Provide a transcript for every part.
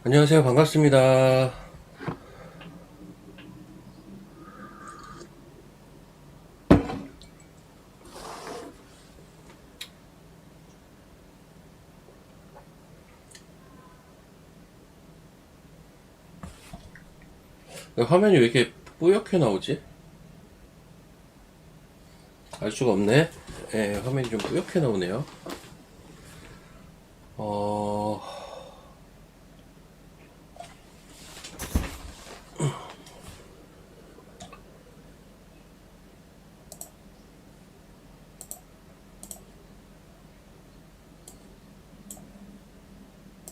안녕하세요. 반갑습니다. 화면이 왜 이렇게 뿌옇게 나오지? 알 수가 없네. 예, 화면이 좀 뿌옇게 나오네요. 어,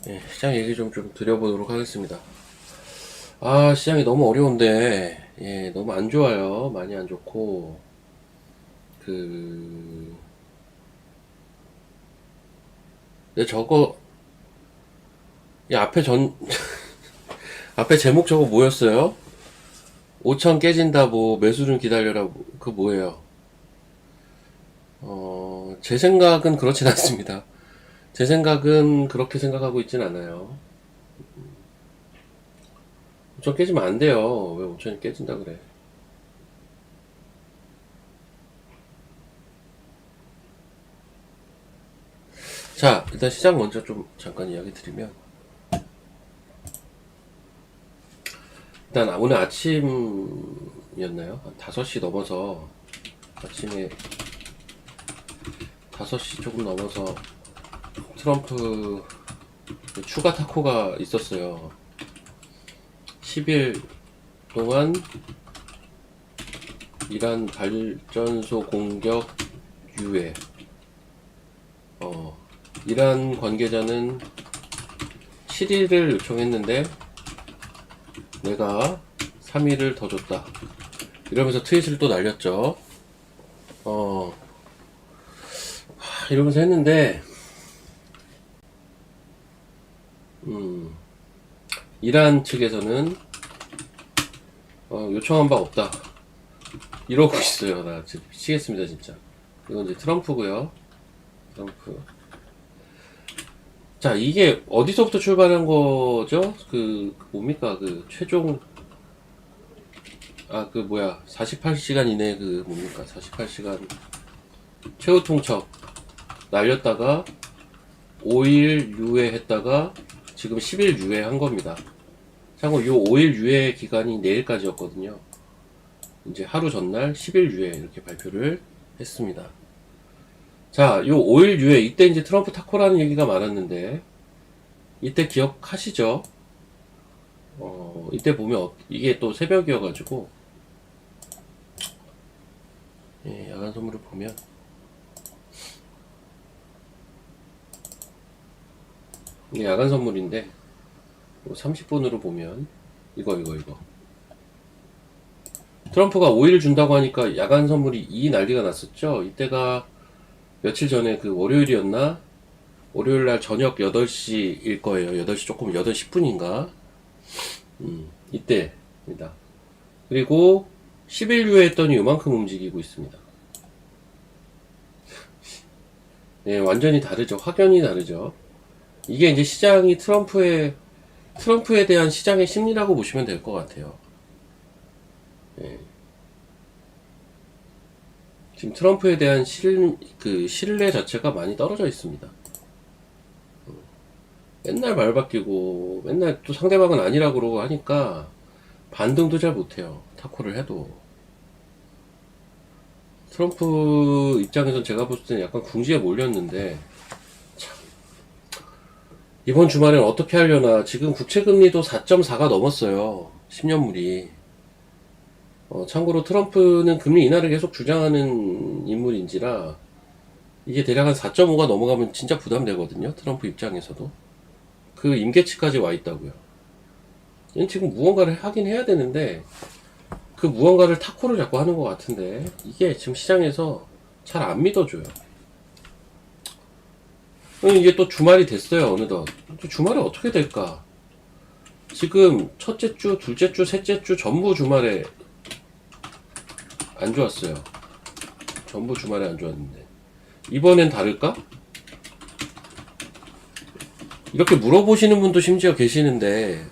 예, 시장 얘기 좀 드려보도록 하겠습니다. 아, 시장이 너무 어려운데, 예, 너무 안 좋아요. 많이 안 좋고, 그, 내 저거, 앞에 앞에 제목 저거 뭐였어요? 5천 깨진다, 뭐, 매수는 기다려라, 그 뭐예요? 제 생각은 그렇진 않습니다. 제 생각은 그렇게 생각하고 있진 않아요. 5천 깨지면 안 돼요. 왜 5천이 깨진다 그래. 자, 일단 시장 먼저 좀 잠깐 이야기 드리면, 일단 오늘 아침이었나요? 한 5시 넘어서, 아침에 5시 조금 넘어서 트럼프 추가 타코가 있었어요. 10일 동안 이란 발전소 공격 유예. 이란 관계자는 7일을 요청했는데 내가 3일을 더 줬다. 이러면서 트윗을 또 날렸죠. 이러면서 했는데, 이란 측에서는 요청한 바 없다. 이러고 있어요. 나 지금 미치겠습니다, 진짜. 이건 이제 트럼프고요. 트럼프. 자, 이게 어디서부터 출발한 거죠? 뭡니까? 최종, 48시간 이내 뭡니까? 48시간 최후 통첩 날렸다가 5일 유예했다가 지금 10일 유예한 겁니다. 참고로 요 5일 유예 기간이 내일까지였거든요. 이제 하루 전날 10일 유예 이렇게 발표를 했습니다. 자, 요 5일 유예, 이때 이제 트럼프 타코라는 얘기가 많았는데, 이때 기억하시죠? 이때 보면, 이게 또 새벽이어가지고, 예, 야간 선물을 보면, 이게 야간 선물인데, 30분으로 보면, 이거. 트럼프가 5일 준다고 하니까 야간 선물이 이 난리가 났었죠? 이때가 며칠 전에 월요일이었나? 월요일날 저녁 8시일 거예요. 8시 조금, 8시 10분인가? 이때입니다. 그리고 10일 후에 했더니 요만큼 움직이고 있습니다. 네, 완전히 다르죠. 확연히 다르죠. 이게 이제 시장이 트럼프에 대한 시장의 심리라고 보시면 될 것 같아요. 네. 지금 트럼프에 대한 신뢰 자체가 많이 떨어져 있습니다. 맨날 말 바뀌고, 맨날 또 상대방은 아니라고 그러고 하니까, 반등도 잘 못해요. 타코를 해도. 트럼프 입장에선 제가 봤을 때는 약간 궁지에 몰렸는데, 참, 이번 주말엔 어떻게 하려나. 지금 국채금리도 4.4가 넘었어요. 10년물이. 참고로 트럼프는 금리 인하를 계속 주장하는 인물인지라, 이게 대략 한 4.5가 넘어가면 진짜 부담되거든요. 트럼프 입장에서도. 그 임계치까지 와 있다고요. 얘는 지금 무언가를 하긴 해야 되는데, 그 무언가를 타코를 자꾸 하는 것 같은데, 이게 지금 시장에서 잘 안 믿어줘요. 이게 또 주말이 됐어요, 어느덧. 또 주말에 어떻게 될까? 지금 첫째 주, 둘째 주, 셋째 주 전부 주말에 안 좋았어요. 전부 주말에 안 좋았는데. 이번엔 다를까? 이렇게 물어보시는 분도 심지어 계시는데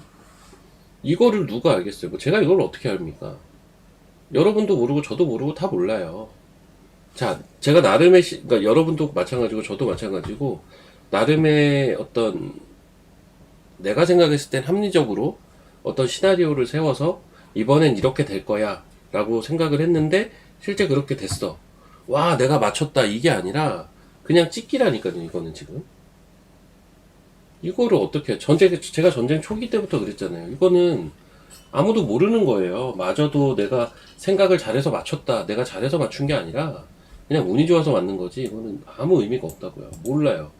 이거를 누가 알겠어요? 뭐 제가 이걸 어떻게 압니까? 여러분도 모르고 저도 모르고 다 몰라요. 자, 제가 나름의 그러니까 여러분도 마찬가지고 저도 마찬가지고 나름의 어떤 내가 생각했을 땐 합리적으로 어떤 시나리오를 세워서 이번엔 이렇게 될 거야 라고 생각을 했는데 실제 그렇게 됐어. 와, 내가 맞췄다 이게 아니라 그냥 찍기라니까요. 이거는 지금 이거를 어떻게 제가 전쟁 초기 때부터 그랬잖아요. 이거는 아무도 모르는 거예요. 마저도 내가 생각을 잘해서 맞췄다, 내가 잘해서 맞춘 게 아니라 그냥 운이 좋아서 맞는 거지. 이거는 아무 의미가 없다고요. 몰라요.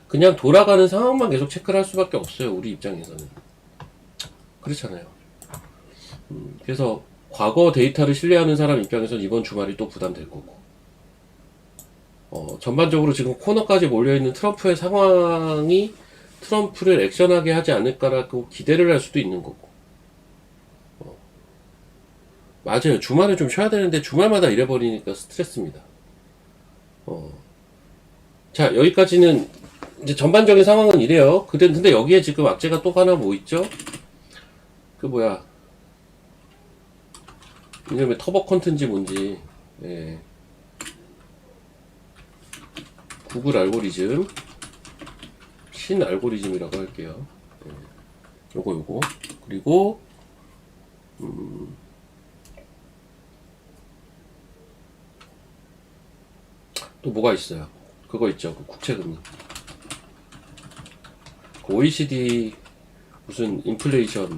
그냥 돌아가는 상황만 계속 체크를 할 수밖에 없어요. 우리 입장에서는 그렇잖아요. 그래서 과거 데이터를 신뢰하는 사람 입장에서는 이번 주말이 또 부담될 거고, 전반적으로 지금 코너까지 몰려있는 트럼프의 상황이 트럼프를 액션하게 하지 않을까라고 기대를 할 수도 있는 거고. 맞아요. 주말에 좀 쉬어야 되는데 주말마다 이래버리니까 스트레스입니다. 자, 여기까지는 이제 전반적인 상황은 이래요. 근데 여기에 지금 악재가 또 하나 뭐 있죠? 그 뭐야, 이놈의 터보 컨텐츠 뭔지. 예. 구글 알고리즘, 신 알고리즘이라고 할게요. 예. 요거 그리고 또 뭐가 있어요? 그거 있죠. 그 국채금리. 그 OECD 무슨 인플레이션에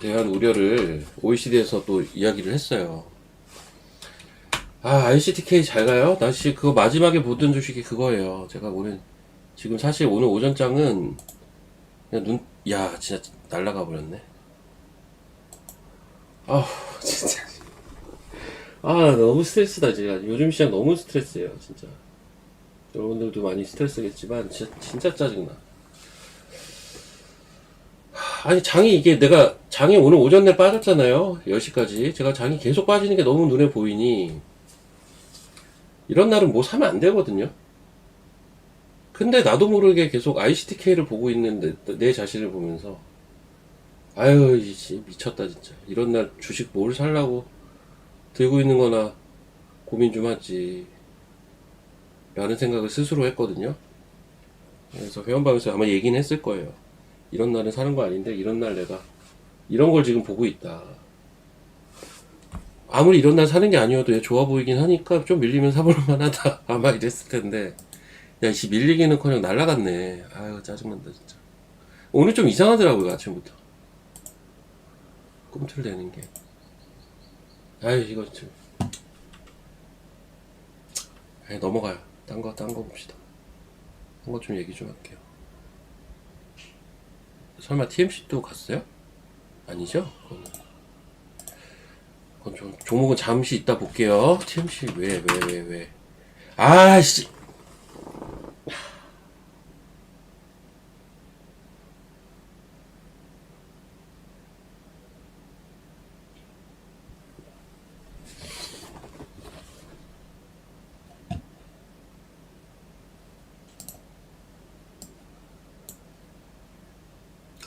대한 우려를 OECD에서 또 이야기를 했어요. 아, ICTK 잘 가요? 나 그거 마지막에 보던 주식이 그거예요. 제가 오늘, 지금 사실 오늘 오전장은 그냥 야, 진짜 날라가 버렸네. 아, 진짜. 아, 너무 스트레스다, 제가. 요즘 시장 너무 스트레스예요, 진짜. 여러분들도 많이 스트레스겠지만, 진짜 짜증나. 아니, 장이 오늘 오전 내 빠졌잖아요. 10시까지. 제가 장이 계속 빠지는 게 너무 눈에 보이니, 이런 날은 뭐 사면 안 되거든요. 근데 나도 모르게 계속 ICTK를 보고 있는데, 내 자신을 보면서, 아유, 미쳤다, 진짜. 이런 날 주식 뭘 살라고 들고 있는 거나 고민 좀 하지. 라는 생각을 스스로 했거든요. 그래서 회원방에서 아마 얘기는 했을 거예요. 이런 날은 사는 거 아닌데, 이런 날 내가 이런 걸 지금 보고 있다. 아무리 이런 날 사는 게 아니어도 좋아 보이긴 하니까 좀 밀리면 사볼 만하다. 아마 이랬을 텐데. 야, 이 밀리기는커녕 날라갔네. 아유, 짜증난다, 진짜. 오늘 좀 이상하더라고요, 아침부터. 꿈틀대는 게. 아유, 이거 좀. 아유, 넘어가요. 딴 거 봅시다. 딴 거 좀 얘기 좀 할게요. 설마 TMC도 갔어요? 아니죠? 그건 좀, 종목은 잠시 이따 볼게요. TMC 왜. 아씨.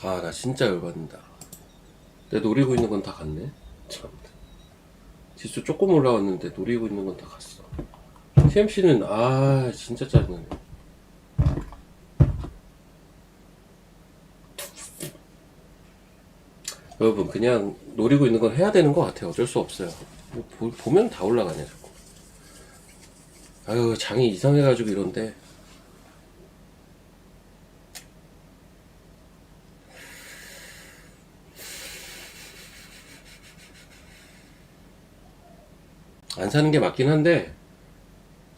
아, 나 진짜 열받는다. 내 노리고 있는 건 다 갔네. 참. 지수 조금 올라왔는데 노리고 있는 건 다 갔어. TMC는 진짜 짜증나네. 여러분, 그냥 노리고 있는 건 해야 되는 것 같아요. 어쩔 수 없어요. 보면 다 올라가네, 자꾸. 아유, 장이 이상해가지고 이런데. 안 사는 게 맞긴 한데,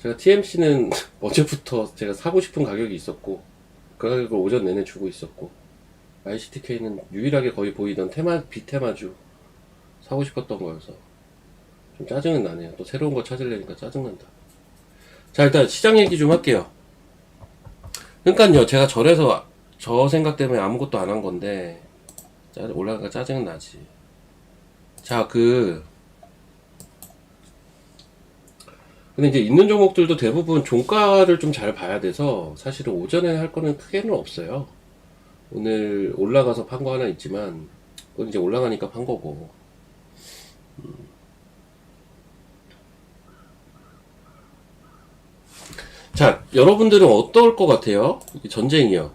제가 TMC는 어제부터 제가 사고 싶은 가격이 있었고, 그 가격을 오전 내내 주고 있었고, ICTK는 유일하게 거의 보이던 비테마주 사고 싶었던 거여서 좀 짜증은 나네요. 또 새로운 거 찾으려니까 짜증난다. 자, 일단 시장 얘기 좀 할게요. 그러니까요, 제가 저 생각 때문에 아무것도 안 한 건데 올라가니까 짜증은 나지. 자, 근데 이제 있는 종목들도 대부분 종가를 좀 잘 봐야 돼서 사실은 오전에 할 거는 크게는 없어요. 오늘 올라가서 판 거 하나 있지만 그건 이제 올라가니까 판 거고. 자, 여러분들은 어떨 것 같아요? 전쟁이요.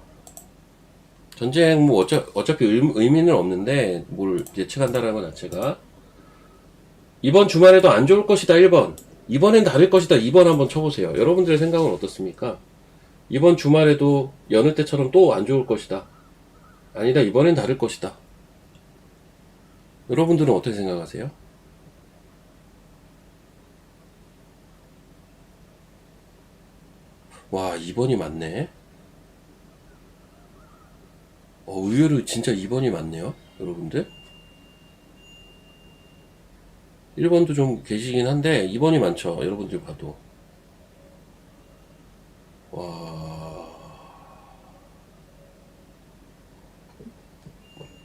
전쟁 뭐 어차피 의미는 없는데 뭘 예측한다라는 것 자체가 이번 주말에도 안 좋을 것이다 1번, 이번엔 다를 것이다 2번 한번 쳐보세요. 여러분들의 생각은 어떻습니까? 이번 주말에도 여느 때처럼 또 안 좋을 것이다, 아니다 이번엔 다를 것이다. 여러분들은 어떻게 생각하세요? 와, 2번이 맞네. 의외로 진짜 2번이 맞네요 여러분들. 1번도 좀 계시긴 한데 2번이 많죠 여러분들 봐도. 와,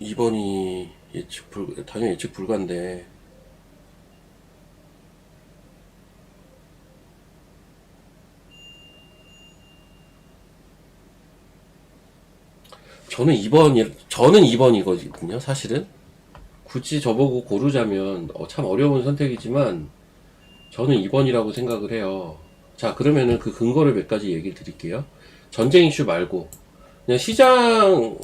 2번이 당연히 예측 불가인데 저는 2번이거든요 사실은. 굳이 저보고 고르자면 참 어려운 선택이지만 저는 2번이라고 생각을 해요. 자, 그러면은 그 근거를 몇 가지 얘기를 드릴게요. 전쟁 이슈 말고 그냥 시장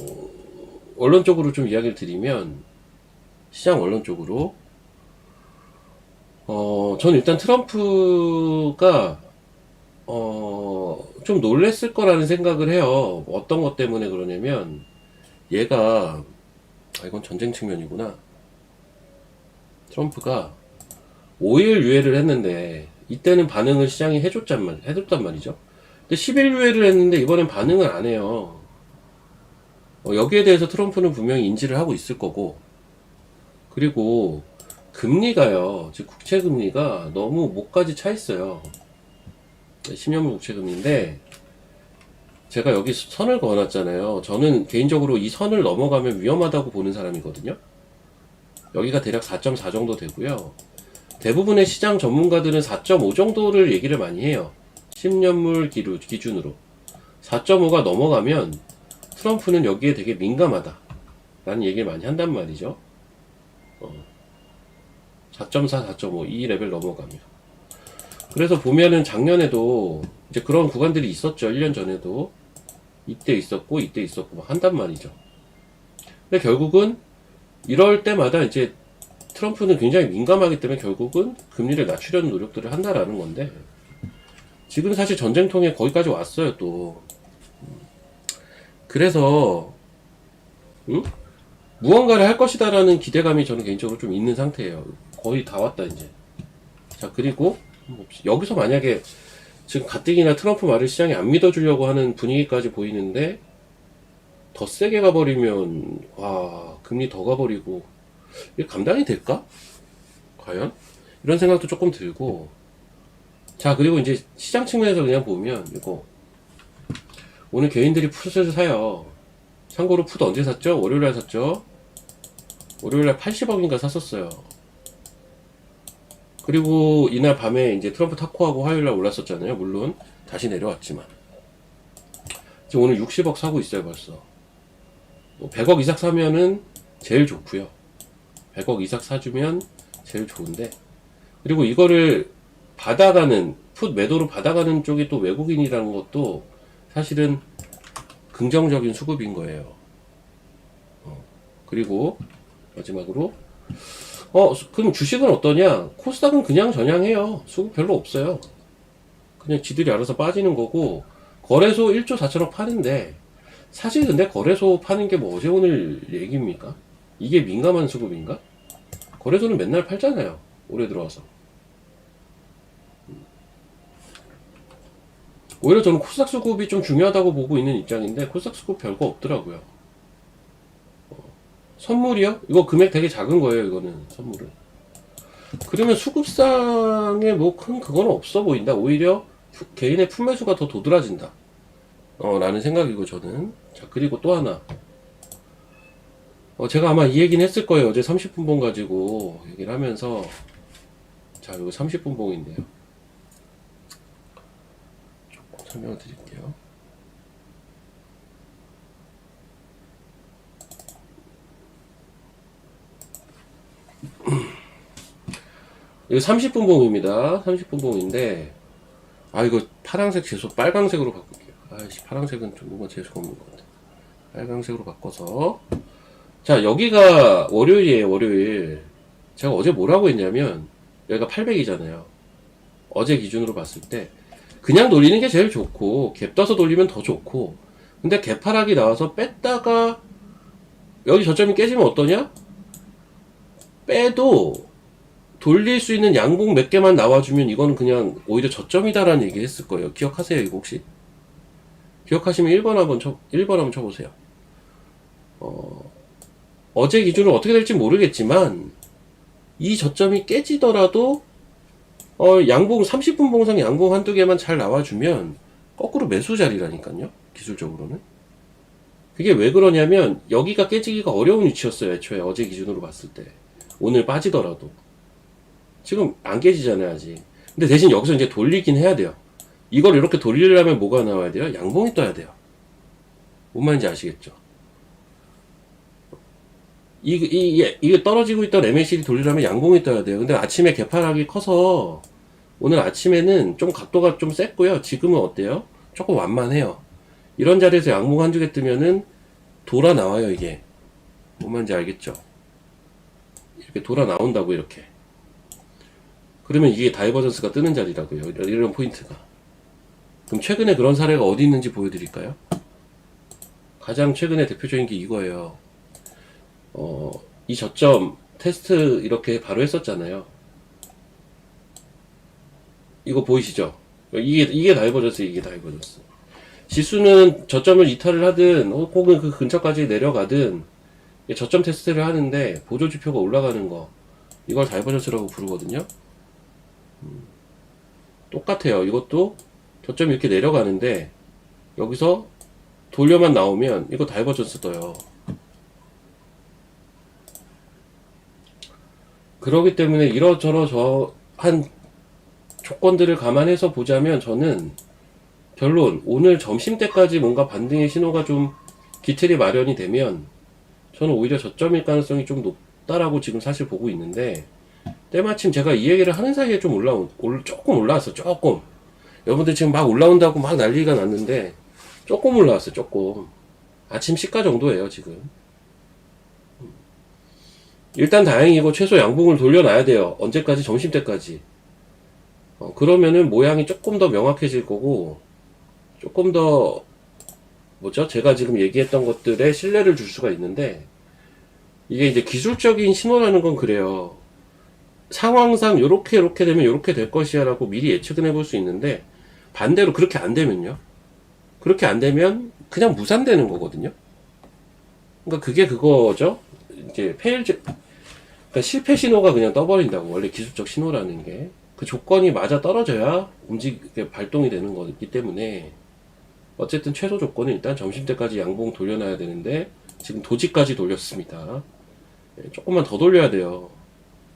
원론적으로 좀 이야기를 드리면, 시장 원론적으로 저는 일단 트럼프가 좀 놀랬을 거라는 생각을 해요. 어떤 것 때문에 그러냐면 얘가 이건 전쟁 측면이구나. 트럼프가 5일 유예를 했는데 이때는 반응을 시장이 해줬단 말이죠. 근데 10일 유예를 했는데 이번엔 반응을 안 해요. 여기에 대해서 트럼프는 분명히 인지를 하고 있을 거고, 그리고 금리가요, 즉 국채금리가 너무 목까지 차 있어요. 10년물 국채금리인데 제가 여기 선을 그어놨잖아요. 저는 개인적으로 이 선을 넘어가면 위험하다고 보는 사람이거든요. 여기가 대략 4.4 정도 되고요. 대부분의 시장 전문가들은 4.5 정도를 얘기를 많이 해요. 10년물 기준으로 4.5가 넘어가면 트럼프는 여기에 되게 민감하다 라는 얘기를 많이 한단 말이죠. 4.4, 4.5 이 레벨 넘어가면. 그래서 보면은 작년에도 이제 그런 구간들이 있었죠. 1년 전에도 이때 있었고 이때 있었고 막 한단 말이죠. 근데 결국은 이럴 때마다 이제 트럼프는 굉장히 민감하기 때문에 결국은 금리를 낮추려는 노력들을 한다라는 건데, 지금 사실 전쟁통에 거기까지 왔어요 또. 그래서 무언가를 할 것이다라는 기대감이 저는 개인적으로 좀 있는 상태예요. 거의 다 왔다 이제. 자, 그리고 여기서 만약에 지금 가뜩이나 트럼프 말을 시장이 안 믿어주려고 하는 분위기까지 보이는데 더 세게 가버리면, 와, 금리 더 가버리고 이게 감당이 될까? 과연? 이런 생각도 조금 들고. 자, 그리고 이제 시장 측면에서 그냥 보면 이거 오늘 개인들이 풋을 사요. 참고로 풋 언제 샀죠? 월요일날 샀죠? 월요일날 80억인가 샀었어요. 그리고 이날 밤에 이제 트럼프 타코하고 화요일날 올랐었잖아요. 물론 다시 내려왔지만 지금 오늘 60억 사고 있어요 벌써. 100억 이상 사면은 제일 좋고요. 100억 이상 사주면 제일 좋은데, 그리고 이거를 받아가는, 풋 매도로 받아가는 쪽이 또 외국인이라는 것도 사실은 긍정적인 수급인 거예요. 그리고 마지막으로 그럼 주식은 어떠냐? 코스닥은 그냥 전향해요. 수급 별로 없어요. 그냥 지들이 알아서 빠지는 거고, 거래소 1조 4천억 파는데 사실 근데 거래소 파는 게 뭐 어제 오늘 얘기입니까? 이게 민감한 수급인가? 거래소는 맨날 팔잖아요. 올해 들어와서. 오히려 저는 코스닥 수급이 좀 중요하다고 보고 있는 입장인데 코스닥 수급 별거 없더라고요. 선물이요? 이거 금액 되게 작은 거예요. 이거는 선물은. 그러면 수급상에 뭐 큰 그거는 없어 보인다. 오히려 개인의 품매수가 더 도드라진다 라는 생각이고 저는. 자, 그리고 또 하나, 제가 아마 이 얘기는 했을 거예요. 어제 30분 봉 가지고 얘기를 하면서. 자, 이거 30분 봉인데요. 설명을 드릴게요. 이거 30분 봉입니다. 30분 봉인데, 이거 파란색 재수 빨강색으로 바꿀게요. 아이씨, 파란색은 좀 뭔가 재수가 없는 것 같아. 빨강색으로 바꿔서. 자, 여기가 월요일이에요, 월요일. 제가 어제 뭐라고 했냐면, 여기가 800이잖아요. 어제 기준으로 봤을 때, 그냥 돌리는 게 제일 좋고, 갭 떠서 돌리면 더 좋고, 근데 개파락이 나와서 뺐다가, 여기 저점이 깨지면 어떠냐? 빼도, 돌릴 수 있는 양봉 몇 개만 나와주면 이거는 그냥 오히려 저점이다라는 얘기 했을 거예요. 기억하세요, 이거 혹시? 기억하시면 1번 한번 쳐보세요. 어제 기준으로 어떻게 될지 모르겠지만, 이 저점이 깨지더라도, 양봉, 30분 봉상 양봉 한두 개만 잘 나와주면, 거꾸로 매수 자리라니까요, 기술적으로는. 그게 왜 그러냐면, 여기가 깨지기가 어려운 위치였어요, 애초에. 어제 기준으로 봤을 때. 오늘 빠지더라도. 지금 안 깨지잖아요, 아직. 근데 대신 여기서 이제 돌리긴 해야 돼요. 이걸 이렇게 돌리려면 뭐가 나와야 돼요? 양봉이 떠야 돼요. 뭔 말인지 아시겠죠? 이게 떨어지고 있던 MACD 돌리려면 양봉이 떠야 돼요. 근데 아침에 개파락이 커서 오늘 아침에는 좀 각도가 좀 셌고요. 지금은 어때요? 조금 완만해요. 이런 자리에서 양봉 한두 개 뜨면은 돌아 나와요, 이게. 뭔 말인지 알겠죠? 이렇게 돌아 나온다고, 이렇게. 그러면 이게 다이버전스가 뜨는 자리라고요. 이런 포인트가. 그럼 최근에 그런 사례가 어디 있는지 보여드릴까요? 가장 최근에 대표적인 게 이거예요. 이 저점 테스트 이렇게 바로 했었잖아요. 이거 보이시죠? 이게 다이버전스, 이게 다이버전스. 지수는 저점을 이탈을 하든 혹은 그 근처까지 내려가든 저점 테스트를 하는데 보조지표가 올라가는 거, 이걸 다이버전스라고 부르거든요. 똑같아요. 이것도 저점이 이렇게 내려가는데 여기서 돌려만 나오면 이거 다이버전스 떠요. 그렇기 때문에 이러저러한 조건들을 감안해서 보자면 저는 결론, 오늘 점심때까지 뭔가 반등의 신호가 좀 기틀이 마련이 되면 저는 오히려 저점일 가능성이 좀 높다라고 지금 사실 보고 있는데, 때마침 제가 이 얘기를 하는 사이에 좀 조금 올라왔어. 조금. 여러분들 지금 막 올라온다고 막 난리가 났는데 조금 올라왔어요. 조금. 아침 시가 정도예요, 지금. 일단 다행이고 최소 양봉을 돌려놔야 돼요. 언제까지? 점심때까지. 그러면은 모양이 조금 더 명확해질 거고, 조금 더 제가 지금 얘기했던 것들에 신뢰를 줄 수가 있는데, 이게 이제 기술적인 신호라는 건 그래요. 상황상 요렇게 되면 요렇게 될 것이야 라고 미리 예측은 해볼 수 있는데, 반대로 그렇게 안 되면요, 그렇게 안 되면 그냥 무산되는 거거든요. 그러니까 그게 그거죠. 이제 그러니까 실패 신호가 그냥 떠버린다고. 원래 기술적 신호라는 게 그 조건이 맞아 떨어져야 발동이 되는 거기 때문에, 어쨌든 최소 조건은 일단 점심때까지 양봉 돌려놔야 되는데 지금 도지까지 돌렸습니다. 조금만 더 돌려야 돼요.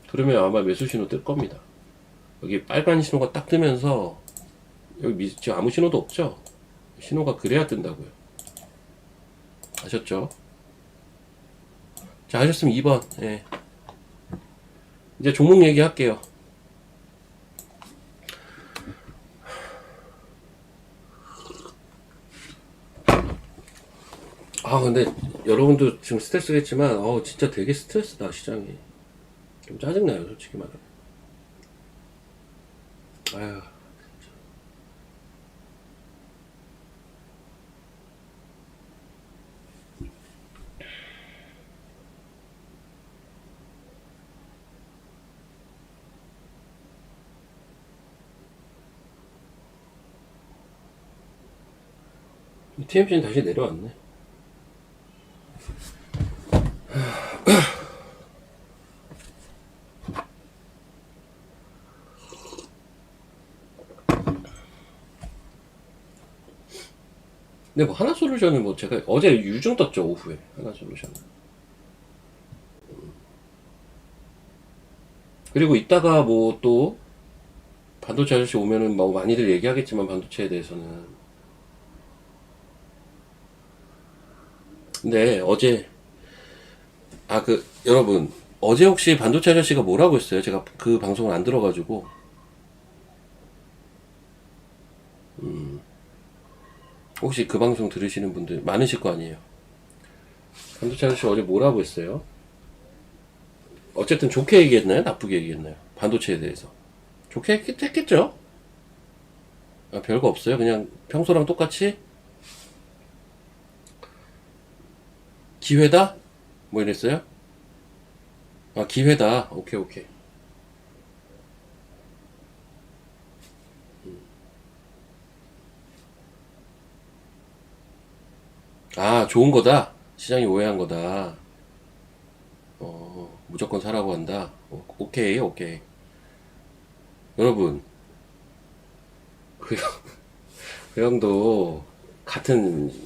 그러면 아마 매수 신호 뜰 겁니다. 여기 빨간 신호가 딱 뜨면서, 여기 지금 아무 신호도 없죠? 신호가 그래야 뜬다고요. 아셨죠? 자, 하셨으면 2번. 예. 이제 종목 얘기할게요. 근데 여러분도 지금 스트레스겠지만 진짜 되게 스트레스다, 시장이. 좀 짜증나요, 솔직히 말하면. 아휴. TMC는 다시 내려왔네. 근데 뭐 하나솔루션은 제가 어제 유중 떴죠, 오후에. 하나솔루션. 그리고 이따가 또 반도체 아저씨 오면은 많이들 얘기하겠지만, 반도체에 대해서는 근데 어제 여러분, 어제 혹시 반도체 아저씨가 뭐라고 했어요? 제가 그 방송을 안 들어가지고. 혹시 그 방송 들으시는 분들 많으실 거 아니에요? 반도체 아저씨 어제 뭐라고 했어요? 어쨌든 좋게 얘기했나요? 나쁘게 얘기했나요? 반도체에 대해서. 좋게 했겠죠? 아, 별거 없어요. 그냥 평소랑 똑같이 기회다? 뭐 이랬어요? 아, 기회다. 오케이, 오케이. 아, 좋은 거다. 시장이 오해한 거다. 무조건 사라고 한다. 오케이, 오케이. 여러분, 그, 그 형도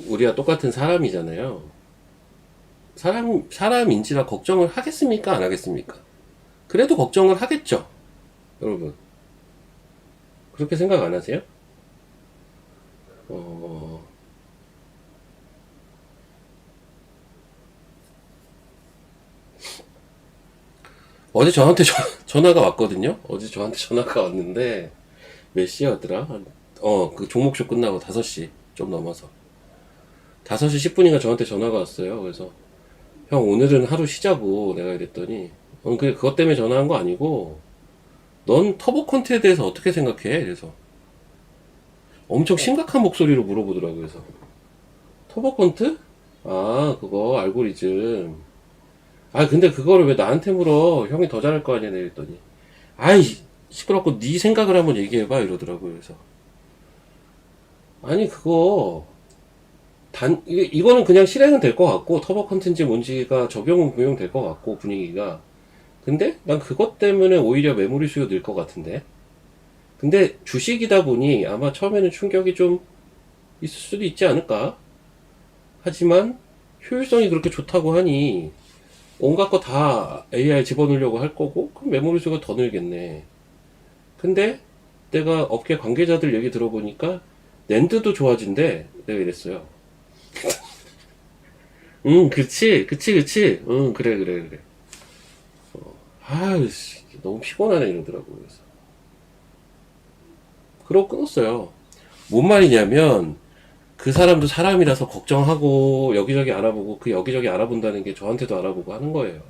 우리가 똑같은 사람이잖아요. 사람인지라 걱정을 하겠습니까? 안 하겠습니까? 그래도 걱정을 하겠죠. 여러분. 그렇게 생각 안 하세요? 어, 어제 저한테 전화가 왔거든요? 어제 저한테 전화가 왔는데, 몇 시였더라? 그 종목쇼 끝나고 5시 좀 넘어서. 5시 10분인가 저한테 전화가 왔어요. 그래서, 형, 오늘은 하루 쉬자고 내가 이랬더니, 그래, 그것 때문에 전화한 거 아니고, 넌 터보 콘트에 대해서 어떻게 생각해? 그래서, 엄청 심각한 목소리로 물어보더라고요. 그래서, 터보 콘트? 아, 그거, 알고리즘. 아, 근데 그거를 왜 나한테 물어? 형이 더 잘할 거 아니야? 이랬더니, 아이, 시끄럽고 네 생각을 한번 얘기해봐. 이러더라고요. 그래서, 아니, 이거는 그냥 실행은 될 것 같고, 터보 컨텐츠 뭔지가 적용은 분명 될 것 같고, 분위기가. 근데 난 그것 때문에 오히려 메모리 수요 늘 것 같은데. 근데 주식이다 보니 아마 처음에는 충격이 좀 있을 수도 있지 않을까? 하지만 효율성이 그렇게 좋다고 하니 온갖 거 다 AI 집어넣으려고 할 거고, 그럼 메모리 수가 더 늘겠네. 근데 내가 업계 관계자들 얘기 들어보니까 낸드도 좋아진대. 내가 이랬어요. 응, 그치. 응, 그래. 아유, 너무 피곤하네, 이러더라고요. 그래서. 그러고 끊었어요. 뭔 말이냐면, 그 사람도 사람이라서 걱정하고, 여기저기 알아보고, 그 여기저기 알아본다는 게 저한테도 알아보고 하는 거예요.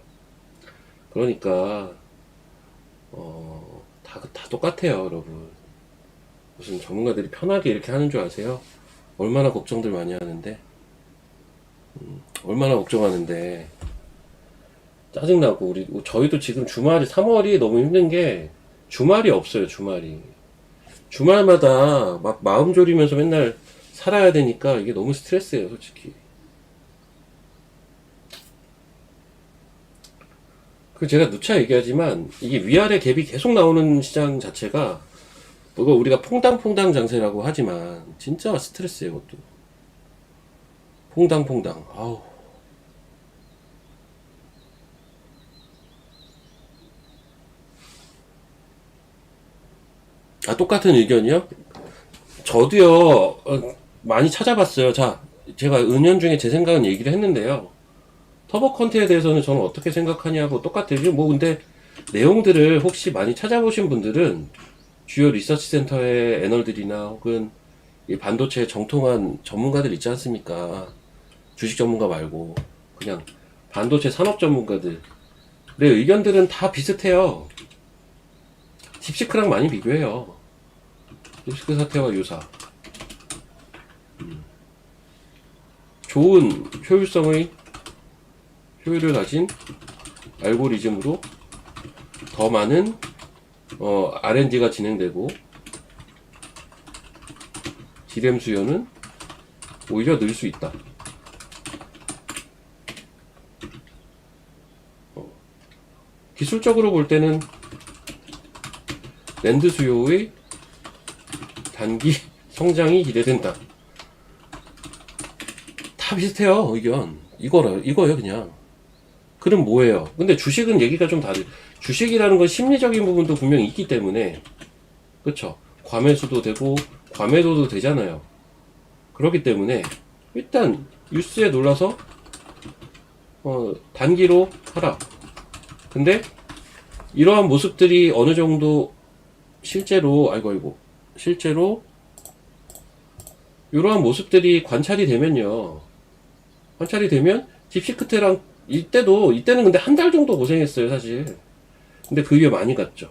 그러니까, 다 똑같아요, 여러분. 무슨 전문가들이 편하게 이렇게 하는 줄 아세요? 얼마나 걱정들 많이 하는데, 얼마나 걱정하는데, 짜증나고, 저희도 지금 주말이, 3월이 너무 힘든 게, 주말이 없어요, 주말이. 주말마다 막 마음 졸이면서 맨날 살아야 되니까 이게 너무 스트레스예요, 솔직히. 그 제가 누차 얘기하지만 이게 위아래 갭이 계속 나오는 시장 자체가 그거 우리가 퐁당퐁당 장세라고 하지만 진짜 스트레스예요, 그것도. 퐁당퐁당. 아우. 아, 똑같은 의견이요? 저도요, 많이 찾아봤어요. 자, 제가 은연중에 제 생각은 얘기를 했는데요. 터보 컨트에 대해서는 저는 어떻게 생각하냐고 똑같아요. 뭐 근데 내용들을 혹시 많이 찾아보신 분들은 주요 리서치 센터의 애널들이나 혹은 이 반도체 정통한 전문가들 있지 않습니까? 주식 전문가 말고 그냥 반도체 산업 전문가들의 의견들은 다 비슷해요. 딥시크랑 많이 비교해요. 딥시크 사태와 유사. 좋은 효율을 가진 알고리즘으로 더 많은 R&D가 진행되고 디램 수요는 오히려 늘 수 있다. 기술적으로 볼 때는 랜드 수요의 단기 성장이 기대된다. 다 비슷해요, 의견. 이거예요, 그냥. 그럼 뭐예요? 근데 주식은 얘기가 좀 다르. 주식이라는 건 심리적인 부분도 분명히 있기 때문에, 그쵸? 과매수도 되고, 과매도도 되잖아요. 그렇기 때문에, 일단, 뉴스에 놀라서 단기로 하락. 근데 이러한 모습들이 어느 정도 실제로 이러한 모습들이 관찰이 되면요. 관찰이 되면 딥시크테랑 이때는 근데 한 달 정도 고생했어요, 사실. 근데 그 위에 많이 갔죠.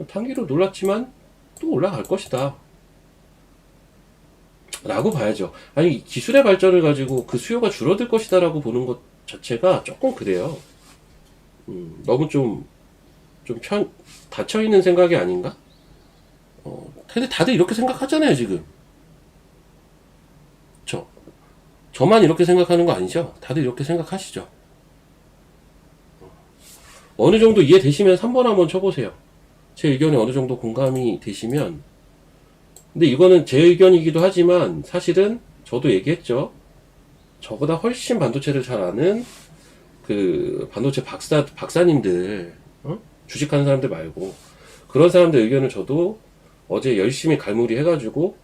단기로 놀랐지만 또 올라갈 것이다. 라고 봐야죠. 아니, 기술의 발전을 가지고 그 수요가 줄어들 것이다 라고 보는 것 자체가 조금 그래요. 너무 닫혀있는 생각이 아닌가? 근데 다들 이렇게 생각하잖아요, 지금. 저만 이렇게 생각하는 거 아니죠? 다들 이렇게 생각하시죠? 어느 정도 이해되시면 3번 한번 쳐보세요. 제 의견에 어느 정도 공감이 되시면. 근데 이거는 제 의견이기도 하지만 사실은 저도 얘기했죠. 저보다 훨씬 반도체를 잘 아는 그 반도체 박사님들, 주식하는 사람들 말고 그런 사람들 의견을 저도 어제 열심히 갈무리 해가지고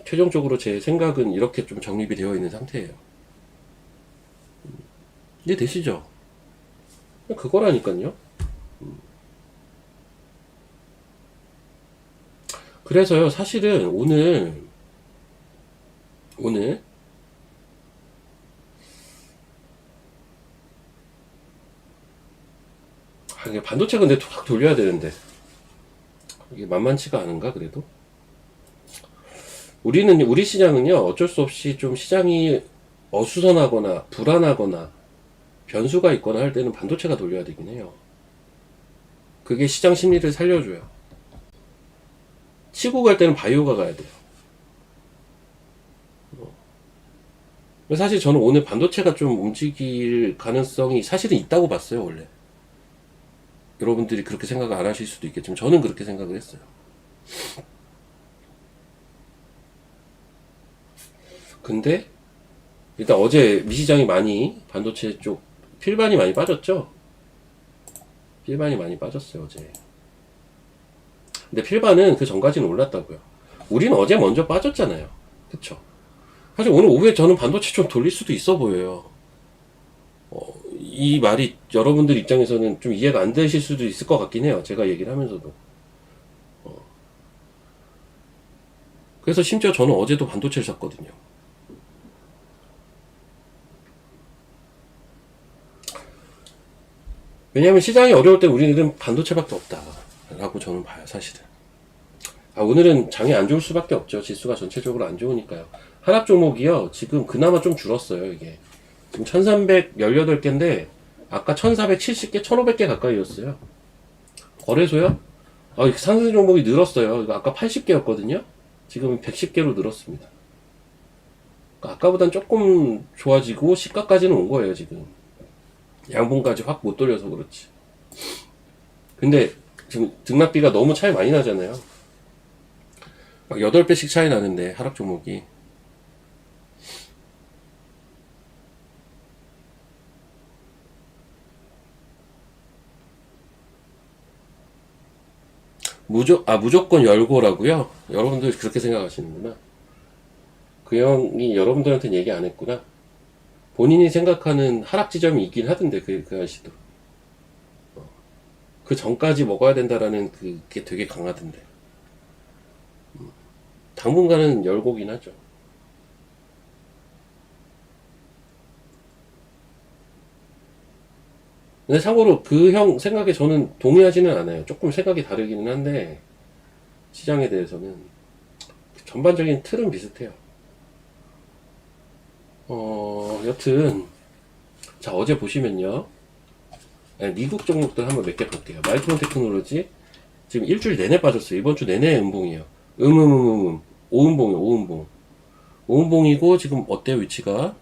최종적으로 제 생각은 이렇게 좀 정립이 되어 있는 상태예요. 이해되시죠? 그거라니까요. 그래서요, 사실은 오늘 이게 반도체 근데 확 돌려야 되는데 이게 만만치가 않은가 그래도. 우리 시장은요, 어쩔 수 없이 좀 시장이 어수선하거나 불안하거나 변수가 있거나 할 때는 반도체가 돌려야 되긴 해요. 그게 시장 심리를 살려줘요. 치고 갈 때는 바이오가 가야 돼요. 사실 저는 오늘 반도체가 좀 움직일 가능성이 사실은 있다고 봤어요, 원래. 여러분들이 그렇게 생각을 안 하실 수도 있겠지만 저는 그렇게 생각을 했어요. 근데 일단 어제 미시장이 많이 반도체 쪽 필반이 많이 빠졌죠. 필반이 많이 빠졌어요, 어제. 근데 필반은 그 전까지는 올랐다고요. 우리는 어제 먼저 빠졌잖아요. 그쵸? 사실 오늘 오후에 저는 반도체 좀 돌릴 수도 있어 보여요. 이 말이 여러분들 입장에서는 좀 이해가 안 되실 수도 있을 것 같긴 해요. 제가 얘기를 하면서도. 그래서 심지어 저는 어제도 반도체를 샀거든요. 왜냐하면 시장이 어려울 때 우리는 반도체밖에 없다라고 저는 봐요, 사실은. 오늘은 장이 안 좋을 수밖에 없죠. 지수가 전체적으로 안 좋으니까요. 하락 종목이요, 지금 그나마 좀 줄었어요, 이게. 지금 1318개인데, 아까 1470개, 1500개 가까이였어요. 거래소요? 상승 종목이 늘었어요. 이거 아까 80개였거든요? 지금 110개로 늘었습니다. 그러니까 아까보단 조금 좋아지고, 시가까지는 온 거예요, 지금. 양봉까지 확 못 돌려서 그렇지. 근데 지금 등락비가 너무 차이 많이 나잖아요. 막 8배씩 차이 나는데, 하락 종목이. 무조건 열고라고요? 여러분들 그렇게 생각하시는구나. 그 형이 여러분들한테는 얘기 안 했구나. 본인이 생각하는 하락 지점이 있긴 하던데, 그 아저씨도. 그 전까지 먹어야 된다라는 그게 되게 강하던데. 당분간은 열고긴 하죠. 근데 참고로 그 형 생각에 저는 동의하지는 않아요. 조금 생각이 다르기는 한데, 시장에 대해서는. 전반적인 틀은 비슷해요. 여튼, 자, 어제 보시면요. 미국 종목들 한번 몇 개 볼게요. 마이크론 테크놀로지, 지금 일주일 내내 빠졌어요. 이번 주 내내 음봉이에요. 오음봉이요, 오음봉. 오음봉이고, 지금 어때요, 위치가?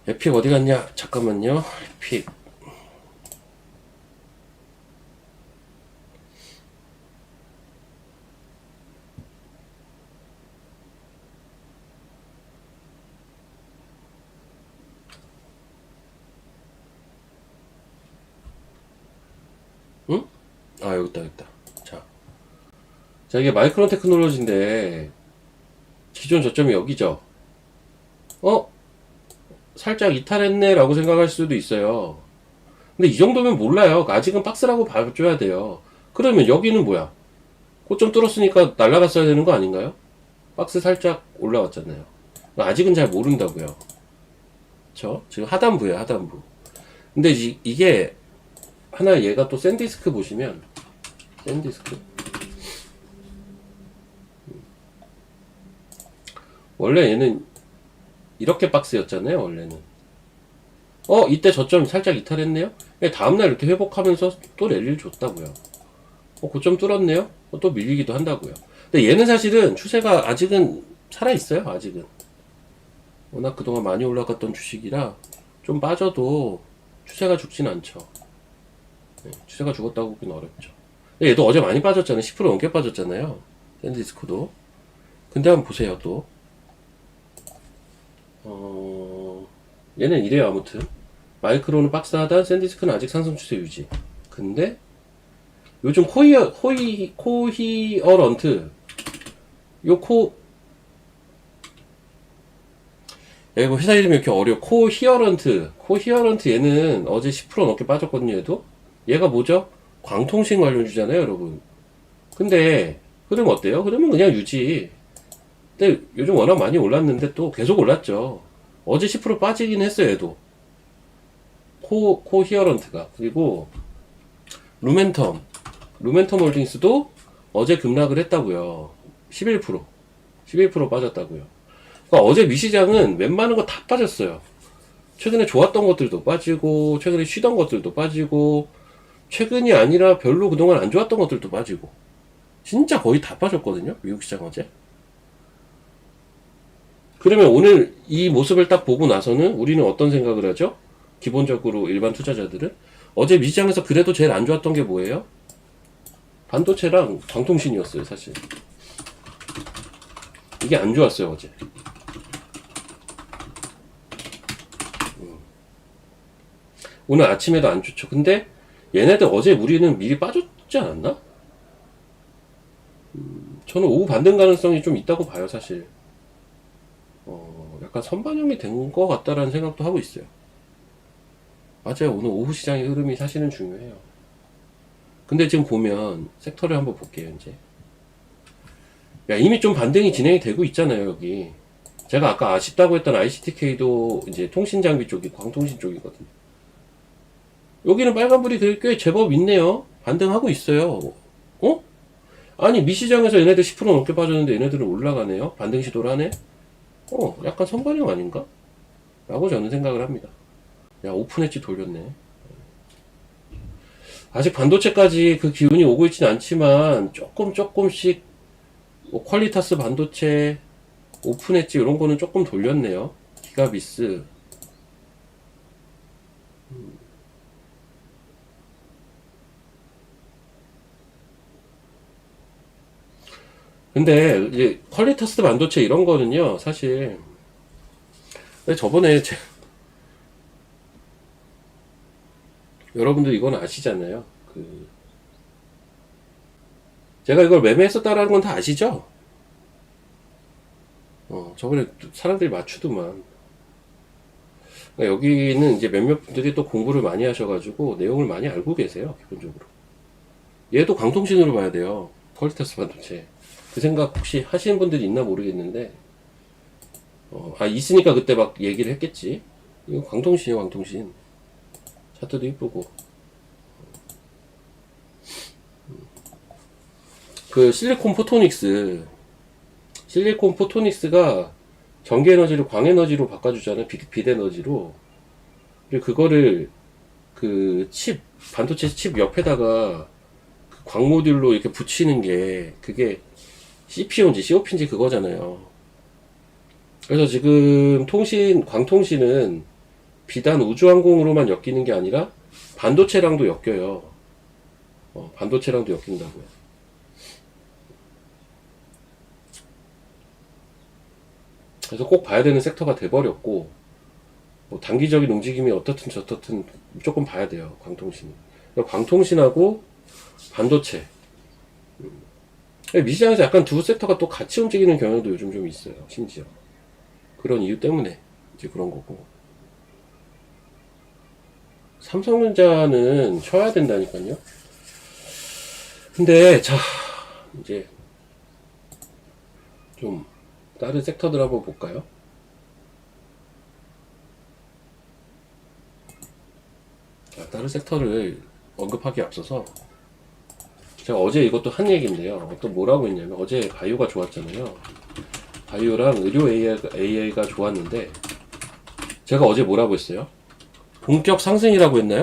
에픽 어디 갔냐? 잠깐만요. 에픽. 아, 여기 있다, 여기 있다. 자, 이게 마이크론 테크놀로지인데, 기존 저점이 여기죠? 어? 살짝 이탈했네, 라고 생각할 수도 있어요. 근데 이 정도면 몰라요. 아직은 박스라고 봐줘야 돼요. 그러면 여기는 뭐야? 고점 뚫었으니까 날아갔어야 되는 거 아닌가요? 박스 살짝 올라왔잖아요. 아직은 잘 모른다고요. 그쵸? 지금 하단부예요, 하단부. 근데 이게 하나 얘가 또 샌디스크 보시면 샌디스크 원래 얘는 이렇게 박스였잖아요, 원래는. 이때 저점 살짝 이탈했네요? 다음날 이렇게 회복하면서 또 랠리를 줬다고요. 고점 뚫었네요? 또 밀리기도 한다고요. 근데 얘는 사실은 추세가 아직은 살아있어요, 아직은. 워낙 그동안 많이 올라갔던 주식이라 좀 빠져도 추세가 죽진 않죠. 네, 추세가 죽었다고 보기는 어렵죠. 근데 얘도 어제 많이 빠졌잖아요. 10% 넘게 빠졌잖아요. 샌디스크도. 근데 한번 보세요, 또. 얘는 이래요, 아무튼. 마이크로는 박스 하단, 샌디스크는 아직 상승 추세 유지. 근데 요즘 코히어런트 이거 회사 이름이 이렇게 어려워. 코히어런트 얘는 어제 10% 넘게 빠졌거든요, 얘도. 얘가 뭐죠? 광통신 관련주잖아요, 여러분. 근데 흐름 어때요? 흐름은 그냥 유지. 근데 요즘 워낙 많이 올랐는데 또 계속 올랐죠. 어제 10% 빠지긴 했어요, 얘도. 코히어런트가. 그리고 루멘텀 홀딩스도 어제 급락을 했다고요. 11% 빠졌다고요. 그러니까 어제 미시장은 웬만한 거 다 빠졌어요. 최근에 좋았던 것들도 빠지고, 최근에 쉬던 것들도 빠지고, 최근이 아니라 별로 그동안 안 좋았던 것들도 빠지고, 진짜 거의 다 빠졌거든요, 미국 시장 어제. 그러면 오늘 이 모습을 딱 보고 나서는 우리는 어떤 생각을 하죠? 기본적으로 일반 투자자들은 어제 미시장에서 그래도 제일 안 좋았던 게 뭐예요? 반도체랑 광통신이었어요, 사실. 이게 안 좋았어요, 어제. 오늘 아침에도 안 좋죠. 근데 얘네들 어제 우리는 미리 빠졌지 않았나? 저는 오후 반등 가능성이 좀 있다고 봐요, 사실. 약간 선반영이 된 것 같다라는 생각도 하고 있어요. 맞아요. 오늘 오후 시장의 흐름이 사실은 중요해요. 근데 지금 보면 섹터를 한번 볼게요, 이제. 야, 이미 좀 반등이 진행이 되고 있잖아요, 여기. 제가 아까 아쉽다고 했던 ICTK도 이제 통신 장비 쪽이 광통신 쪽이거든요. 여기는 빨간불이 꽤 제법 있네요. 반등하고 있어요. 아니 미시장에서 얘네들 10% 넘게 빠졌는데 얘네들은 올라가네요. 반등 시도를 하네. 약간 선반영 아닌가? 라고 저는 생각을 합니다. 야, 오픈 엣지 돌렸네. 아직 반도체까지 그 기운이 오고 있진 않지만 조금씩 뭐 퀄리타스 반도체, 오픈 엣지 이런 거는 조금 돌렸네요. 기가비스. 근데 이제 퀄리타스 반도체 이런 거는요, 사실 저번에 여러분들 이건 아시잖아요. 제가 이걸 매매했었다라는 건 다 아시죠? 저번에 사람들이 맞추더만. 그러니까 여기는 이제 몇몇 분들이 또 공부를 많이 하셔가지고 내용을 많이 알고 계세요, 기본적으로. 얘도 광통신으로 봐야 돼요. 퀄리타스 반도체. 그 생각 혹시 하시는 분들이 있나 모르겠는데, 있으니까 그때 막 얘기를 했겠지. 이거 광통신이에요, 광통신. 차트도 이쁘고. 그 실리콘 포토닉스가 전기에너지를 광에너지로 바꿔주잖아요. 빛에너지로. 그리고 그거를 반도체 칩 옆에다가 그 광 모듈로 이렇게 붙이는 게 그게 CPU인지 COP인지 그거잖아요. 그래서 지금 광통신은 비단 우주항공으로만 엮이는 게 아니라 반도체랑도 엮여요. 반도체랑도 엮인다고요. 그래서 꼭 봐야 되는 섹터가 돼버렸고, 뭐 단기적인 움직임이 어떻든 저떻든 무조건 봐야 돼요, 광통신. 광통신하고 반도체. 미시장에서 약간 두 섹터가 또 같이 움직이는 경향도 요즘 좀 있어요. 심지어. 그런 이유 때문에 이제 그런 거고. 삼성전자는 쉬어야 된다니까요. 근데, 자, 이제, 좀, 다른 섹터들 한번 볼까요? 자, 다른 섹터를 언급하기 앞서서, 제가 어제 이것도 한 얘기인데요. 또 뭐라고 했냐면, 어제 바이오가 좋았잖아요. 바이오랑 의료 AI가 좋았는데, 제가 어제 뭐라고 했어요? 본격 상승이라고 했나요?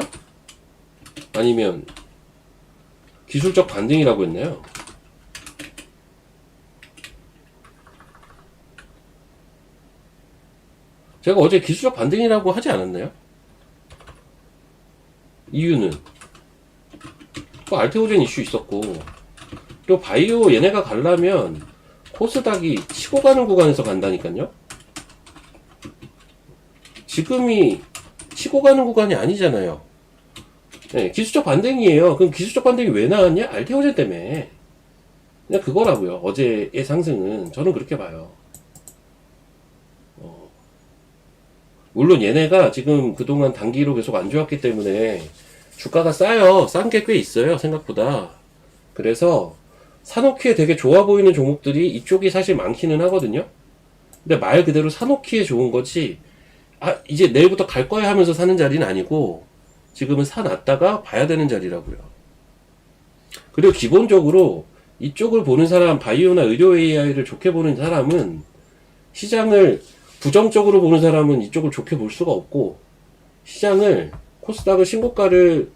아니면, 기술적 반등이라고 했나요? 제가 어제 기술적 반등이라고 하지 않았나요? 이유는 또 알테오젠 이슈 있었고, 또 바이오 얘네가 가려면 코스닥이 치고 가는 구간에서 간다니까요. 지금이 치고 가는 구간이 아니잖아요. 네, 기술적 반등이에요. 그럼 기술적 반등이 왜 나왔냐? 알테오젠 때문에. 그냥 그거라고요. 어제의 상승은 저는 그렇게 봐요. 물론 얘네가 지금 그동안 단기로 계속 안 좋았기 때문에 주가가 싸요. 싼 게 꽤 있어요. 생각보다. 그래서 사놓기에 되게 좋아 보이는 종목들이 이쪽이 사실 많기는 하거든요. 근데 말 그대로 사놓기에 좋은 거지, 아, 이제 내일부터 갈 거야 하면서 사는 자리는 아니고, 지금은 사놨다가 봐야 되는 자리라고요. 그리고 기본적으로 이쪽을 보는 사람, 바이오나 의료 AI를 좋게 보는 사람은, 시장을 부정적으로 보는 사람은 이쪽을 좋게 볼 수가 없고, 시장을, 코스닥을 신고가를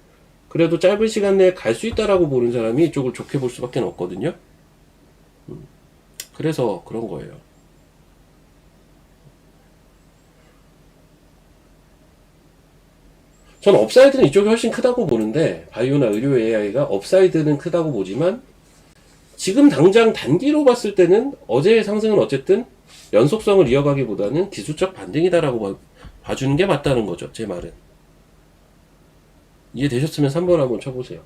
그래도 짧은 시간 내에 갈 수 있다라고 보는 사람이 이쪽을 좋게 볼 수밖에 없거든요. 그래서 그런 거예요. 전 업사이드는 이쪽이 훨씬 크다고 보는데, 바이오나 의료 AI가 업사이드는 크다고 보지만, 지금 당장 단기로 봤을 때는 어제의 상승은 어쨌든 연속성을 이어가기보다는 기술적 반등이다라고 봐주는 게 맞다는 거죠. 제 말은. 이해되셨으면 3번 한번 쳐보세요.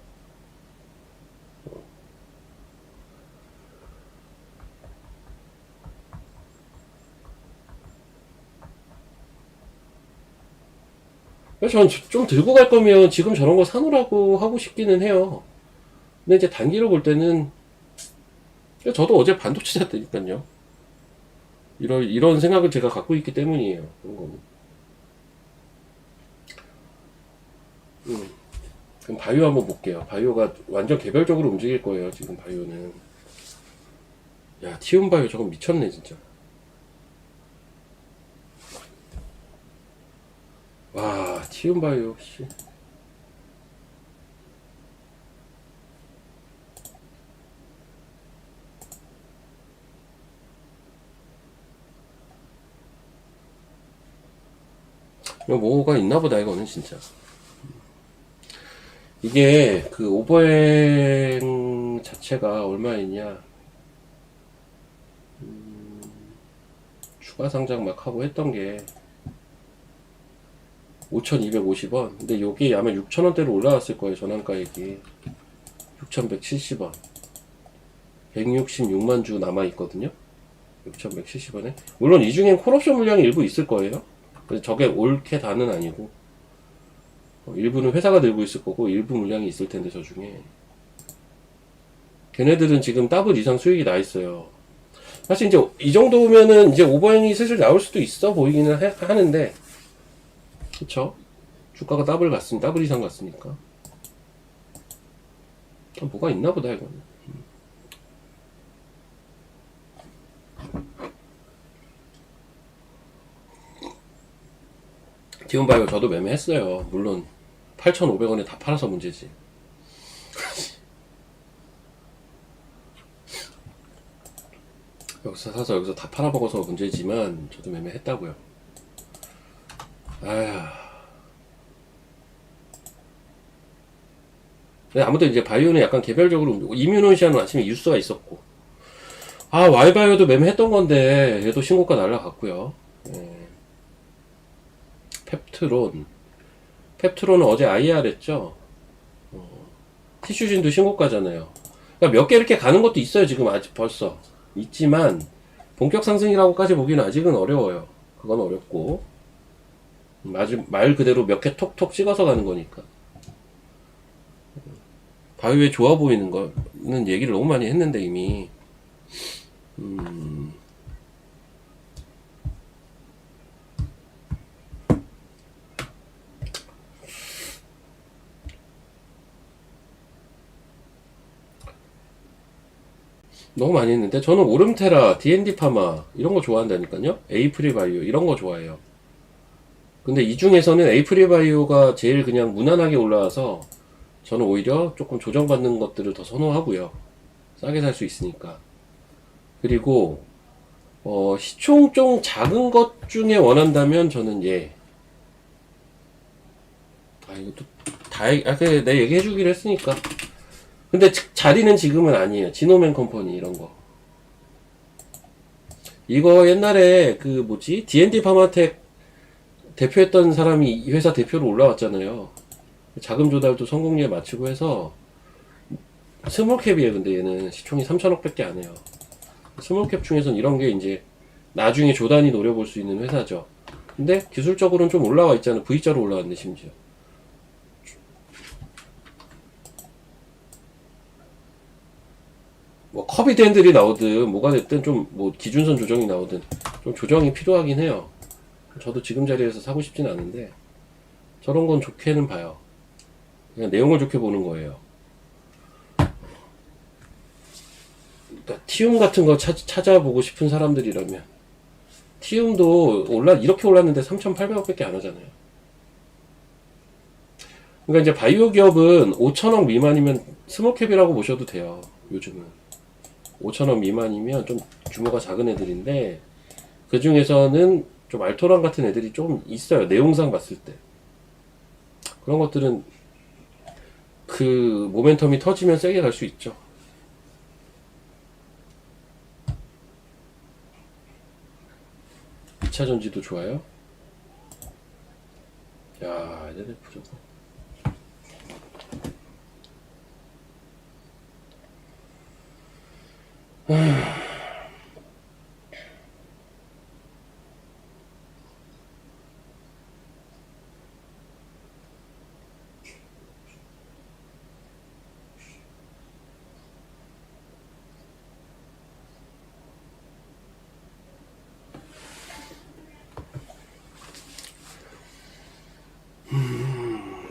전 좀 들고 갈 거면 지금 저런 거 사놓으라고 하고 싶기는 해요. 근데 이제 단기로 볼 때는, 저도 어제 반도체 샀다니까요. 이런 생각을 제가 갖고 있기 때문이에요. 그런 거는. 그럼 바이오 한번 볼게요. 바이오가 완전 개별적으로 움직일 거예요. 지금 바이오는. 야, 티움 바이오 저거 미쳤네 진짜. 와, 티움 바이오 씨. 이거 뭐가 있나 보다 이거는 진짜. 이게 그 오버행 자체가 얼마였냐, 추가 상장 막 하고 했던 게 5,250원. 근데 여기 아마 6,000원대로 올라왔을 거예요. 전환가액이 6,170원. 166만 주 남아있거든요. 6,170원에. 물론 이 중엔 콜옵션 물량이 일부 있을 거예요. 그래서 저게 옳게 다는 아니고, 일부는 회사가 들고 있을 거고 일부 물량이 있을 텐데, 저 중에 걔네들은 지금 더블 이상 수익이 나 있어요. 사실 이제 이 정도면은 이제 오버행이 슬슬 나올 수도 있어 보이기는 하는데, 그쵸? 주가가 더블 이상 갔으니까. 뭐가 있나 보다 이거는. 디온바이오 저도 매매했어요. 물론 8,500원에 다 팔아서 문제지. 여기서 사서 여기서 다 팔아먹어서 문제지만 저도 매매했다고요. 아휴. 네, 아무튼 이제 바이오는 약간 개별적으로, 이뮤노시아는 아침에 뉴스가 있었고, 아, 와이바이오도 매매했던 건데 얘도 신고가 날라갔고요. 예. 펩트론은 어제 IR 했죠. 티슈진도 신고가잖아요. 그러니까 몇 개 이렇게 가는 것도 있어요. 지금 아직 벌써 있지만 본격 상승이라고까지 보기는 아직은 어려워요. 그건 어렵고 말 그대로 몇 개 톡톡 찍어서 가는 거니까. 바이오에 좋아 보이는 거는 얘기를 너무 많이 했는데 이미 너무 많이 했는데 저는 오름테라, D&D 파마 이런 거 좋아한다니까요. 에이프릴 바이오 이런 거 좋아해요. 근데 이 중에서는 에이프릴 바이오가 제일 그냥 무난하게 올라와서 저는 오히려 조금 조정받는 것들을 더 선호하고요. 싸게 살 수 있으니까. 그리고 시총 좀 작은 것 중에 원한다면 저는 얘. 이것도 내 얘기해주기로 했으니까. 근데 자리는 지금은 아니에요. 지노맨 컴퍼니 이런 거. 이거 옛날에 그 뭐지? D&D 파마텍 대표했던 사람이 이 회사 대표로 올라왔잖아요. 자금 조달도 성공리에 마치고 해서 스몰캡이에요. 근데 얘는 시총이 3천억밖에 안 해요. 스몰캡 중에선 이런 게 이제 나중에 조단이 노려볼 수 있는 회사죠. 근데 기술적으로는 좀 올라와 있잖아요. V자로 올라왔네 심지어. 뭐 커비드핸들이 나오든 뭐가 됐든 좀 뭐 기준선 조정이 나오든 좀 조정이 필요하긴 해요. 저도 지금 자리에서 사고 싶진 않은데 저런 건 좋게는 봐요. 그냥 내용을 좋게 보는 거예요. 그러니까 티움 같은 거 찾아보고 싶은 사람들이라면 티움도 이렇게 올랐는데 3,800억밖에 안 하잖아요. 그러니까 이제 바이오 기업은 5천억 미만이면 스몰캡이라고 보셔도 돼요. 요즘은 5천억 미만이면 좀 규모가 작은 애들인데 그 중에서는 좀 알토란 같은 애들이 좀 있어요. 내용상 봤을 때 그런 것들은 그 모멘텀이 터지면 세게 갈 수 있죠. 전지도 좋아요. 야, LNF 저거.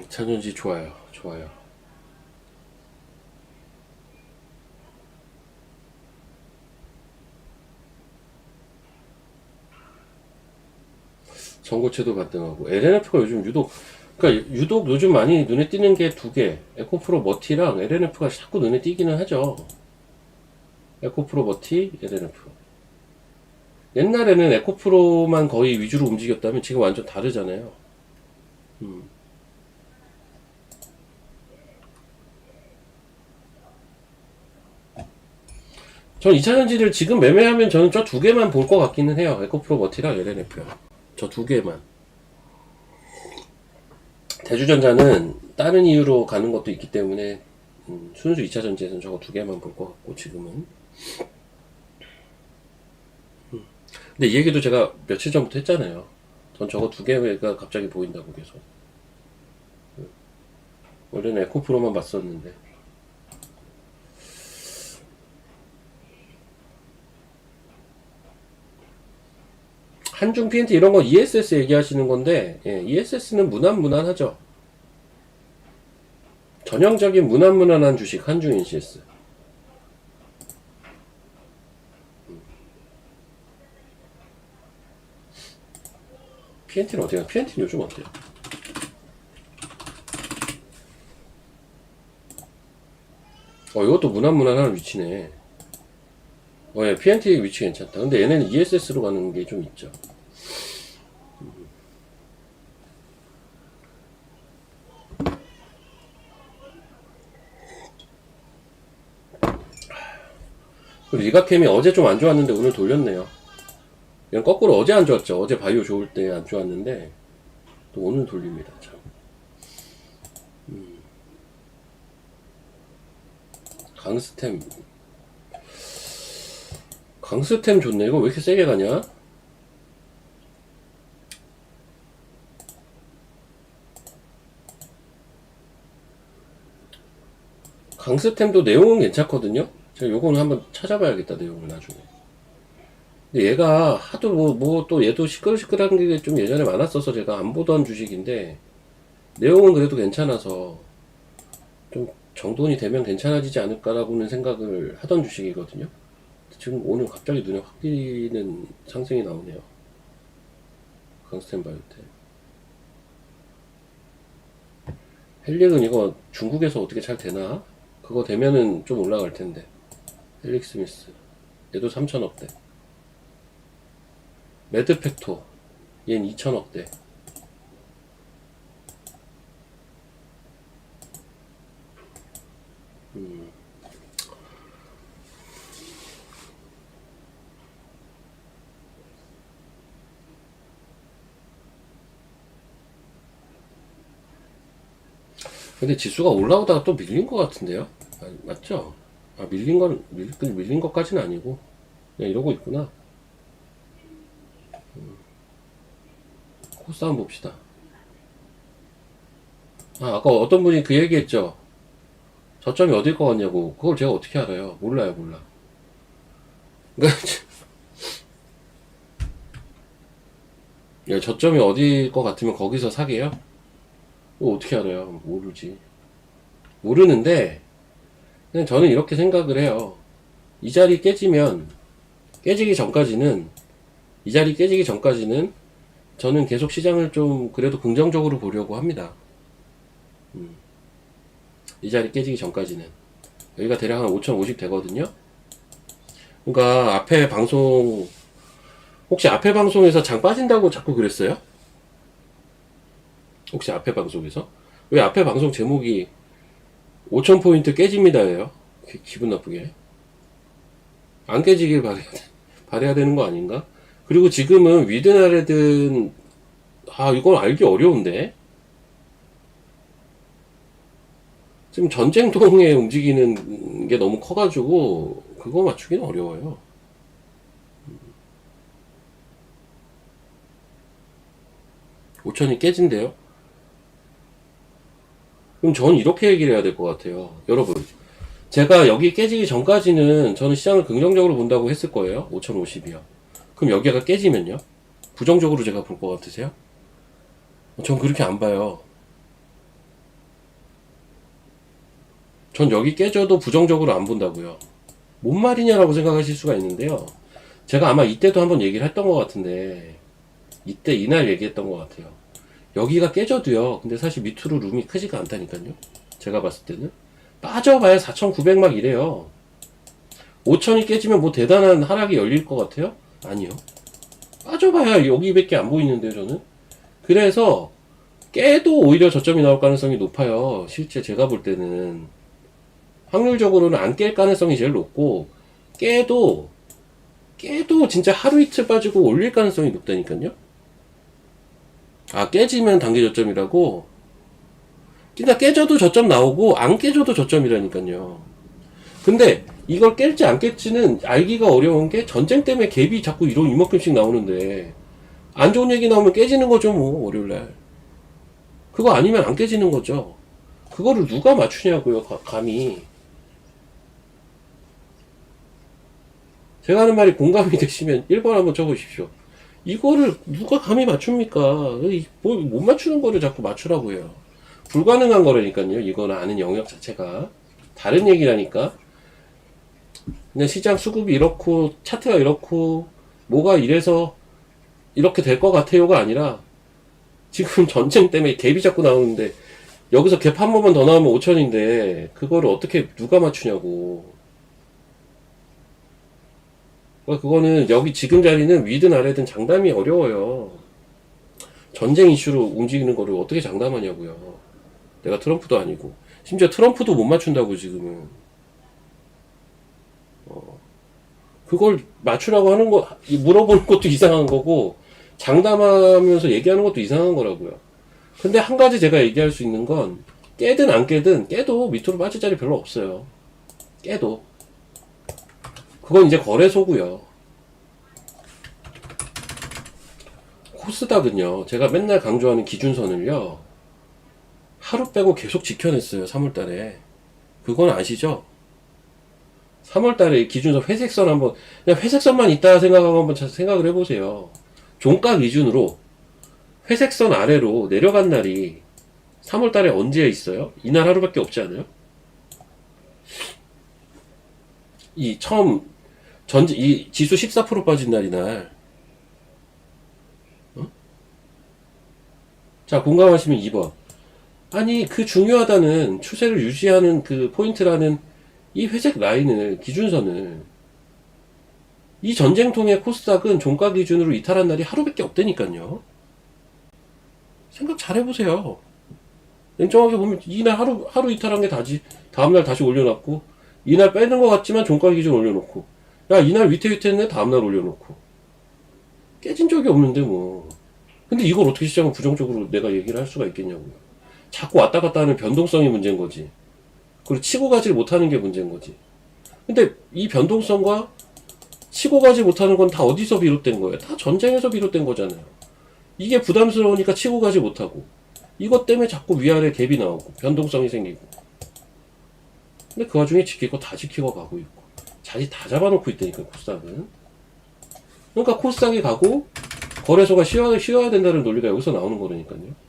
전지 좋아요. 좋아요. 전고체도 반등하고 LNF가 요즘 유독 요즘 많이 눈에 띄는 게 두 개. 에코프로 머티랑 LNF가 자꾸 눈에 띄기는 하죠. 에코프로 머티, LNF. 옛날에는 에코프로만 거의 위주로 움직였다면 지금 완전 다르잖아요. 전 2차전지를 지금 매매하면 저는 저 두 개만 볼 것 같기는 해요. 에코프로 머티랑 LNF요. 저 두 개만. 대주전자는 다른 이유로 가는 것도 있기 때문에 순수 2차전지에서는 저거 두 개만 볼 것 같고 지금은. 근데 이 얘기도 제가 며칠 전부터 했잖아요. 전 저거 두 개가 갑자기 보인다고 계속. 원래는 에코프로만 봤었는데. 한중 PNT 이런 거 ESS 얘기하시는 건데, 예, ESS는 무난무난하죠. 전형적인 무난무난한 주식 한중 ESS. PNT는 어때요? PNT는 요즘 어때요? 이것도 무난무난한 위치네. 예, PNT 위치 괜찮다. 근데 얘네는 ESS로 가는 게 좀 있죠. 그리고 리가캠이 어제 좀 안 좋았는데 오늘 돌렸네요. 이건 거꾸로 어제 안 좋았죠. 어제 바이오 좋을 때 안 좋았는데 또 오늘 돌립니다. 참. 강스템. 강스템 좋네. 이거 왜 이렇게 세게 가냐? 강스템도 내용은 괜찮거든요? 제가 요거는 한번 찾아봐야겠다, 내용을 나중에. 근데 얘가 하도 또 얘도 시끌시끌한 게 좀 예전에 많았어서 제가 안 보던 주식인데, 내용은 그래도 괜찮아서, 좀 정돈이 되면 괜찮아지지 않을까라고는 생각을 하던 주식이거든요. 지금 오늘 갑자기 눈에 확 띄는 상승이 나오네요. 강스템 바이오텍. 헬릭은 이거 중국에서 어떻게 잘 되나? 그거 되면은 좀 올라갈 텐데. 헬릭 스미스. 얘도 3천억대. 매드팩토. 얘는 2천억대. 근데 지수가 올라오다가 또 밀린 것 같은데요? 맞죠? 밀린 것까지는 아니고, 그냥 이러고 있구나. 코스 한번 봅시다. 아까 어떤 분이 그 얘기 했죠? 저점이 어딜 것 같냐고. 그걸 제가 어떻게 알아요? 몰라요. 그러니까 저점이 어딜 것 같으면 거기서 사게요? 그거 어떻게 알아요? 모르지. 모르는데, 그냥 저는 이렇게 생각을 해요. 이 자리 깨지기 전까지는, 이 자리 깨지기 전까지는 저는 계속 시장을 좀 그래도 긍정적으로 보려고 합니다. 이 자리 깨지기 전까지는. 여기가 대략 한 5,050 되거든요. 그러니까 혹시 앞에 방송에서 장 빠진다고 자꾸 그랬어요? 혹시 앞에 방송에서? 왜 앞에 방송 제목이 5,000포인트 깨집니다예요? 기분 나쁘게. 안 깨지길 바래야 되는 거 아닌가? 그리고 지금은 위든 아래든, 이건 알기 어려운데? 지금 전쟁통에 움직이는 게 너무 커가지고, 그거 맞추기는 어려워요. 5천이 깨진대요? 그럼 전 이렇게 얘기를 해야 될 것 같아요. 여러분, 제가 여기 깨지기 전까지는 저는 시장을 긍정적으로 본다고 했을 거예요. 5,050이요. 그럼 여기가 깨지면요? 부정적으로 제가 볼 것 같으세요? 전 그렇게 안 봐요. 전 여기 깨져도 부정적으로 안 본다고요. 뭔 말이냐라고 생각하실 수가 있는데요. 제가 아마 이때도 한번 얘기를 했던 것 같은데, 이날 얘기했던 것 같아요. 여기가 깨져도요. 근데 사실 밑으로 룸이 크지가 않다니까요. 제가 봤을 때는. 빠져봐야 4,900 막 이래요. 5천이 깨지면 뭐 대단한 하락이 열릴 것 같아요? 아니요. 빠져봐야 여기밖에 안 보이는데요, 저는. 그래서 깨도 오히려 저점이 나올 가능성이 높아요. 실제 제가 볼 때는. 확률적으로는 안 깰 가능성이 제일 높고, 깨도 진짜 하루 이틀 빠지고 올릴 가능성이 높다니까요. 깨지면 단기 저점이라고? 그러니까 깨져도 저점 나오고 안 깨져도 저점이라니까요. 근데 이걸 깰지 안 깰지는 알기가 어려운 게 전쟁 때문에 갭이 자꾸 이만큼씩 나오는데 안 좋은 얘기 나오면 깨지는 거죠 뭐 월요일날. 그거 아니면 안 깨지는 거죠. 그거를 누가 맞추냐고요 감히. 제가 하는 말이 공감이 되시면 1번 한번 쳐보십시오. 이거를 누가 감히 맞춥니까? 못 맞추는 거를 자꾸 맞추라고 해요. 불가능한 거라니까요. 이거는 아는 영역 자체가. 다른 얘기라니까. 그냥 시장 수급이 이렇고, 차트가 이렇고, 뭐가 이래서 이렇게 될 것 같아요가 아니라, 지금 전쟁 때문에 갭이 자꾸 나오는데, 여기서 갭 한 번만 더 나오면 5천인데, 그거를 어떻게 누가 맞추냐고. 그거는 여기 지금 자리는 위든 아래든 장담이 어려워요. 전쟁 이슈로 움직이는 거를 어떻게 장담하냐고요. 내가 트럼프도 아니고. 심지어 트럼프도 못 맞춘다고 지금은. 그걸 맞추라고 하는 거, 물어보는 것도 이상한 거고, 장담하면서 얘기하는 것도 이상한 거라고요. 근데 한 가지 제가 얘기할 수 있는 건, 깨든 안 깨든, 깨도 밑으로 빠질 자리 별로 없어요. 깨도. 그건 이제 거래소고요. 코스닥은요, 제가 맨날 강조하는 기준선을요, 하루 빼고 계속 지켜냈어요, 3월달에. 그건 아시죠? 3월달에 기준선 회색선 한번, 그냥 회색선만 있다 생각하고 한번 생각을 해보세요. 종가 기준으로 회색선 아래로 내려간 날이 3월달에 언제 있어요? 이날 하루밖에 없지 않아요? 이 처음 이 지수 14% 빠진 날이 날. 어? 자, 공감하시면 2번. 아니, 그 중요하다는 추세를 유지하는 그 포인트라는 이 회색 라인을, 기준선을, 이 전쟁통의 코스닥은 종가 기준으로 이탈한 날이 하루밖에 없다니까요. 생각 잘 해보세요. 냉정하게 보면 이날 하루 이탈한 게 다지, 다음날 다시 올려놨고, 이날 빼는 것 같지만 종가 기준 올려놓고, 야, 이날 위태위태했네, 다음날 올려놓고. 깨진 적이 없는데 뭐. 근데 이걸 어떻게 시장은 부정적으로 내가 얘기를 할 수가 있겠냐고요. 자꾸 왔다 갔다 하는 변동성이 문제인 거지. 그리고 치고 가지 못하는 게 문제인 거지. 근데 이 변동성과 치고 가지 못하는 건 다 어디서 비롯된 거예요? 다 전쟁에서 비롯된 거잖아요. 이게 부담스러우니까 치고 가지 못하고, 이것 때문에 자꾸 위아래 갭이 나오고 변동성이 생기고. 근데 그 와중에 지킬 거 다 지키고 가고 있고, 자리 다 잡아놓고 있다니까, 코스닥은. 그러니까 코스닥이 가고 거래소가 쉬어야 된다는 논리가 여기서 나오는 거라니까요.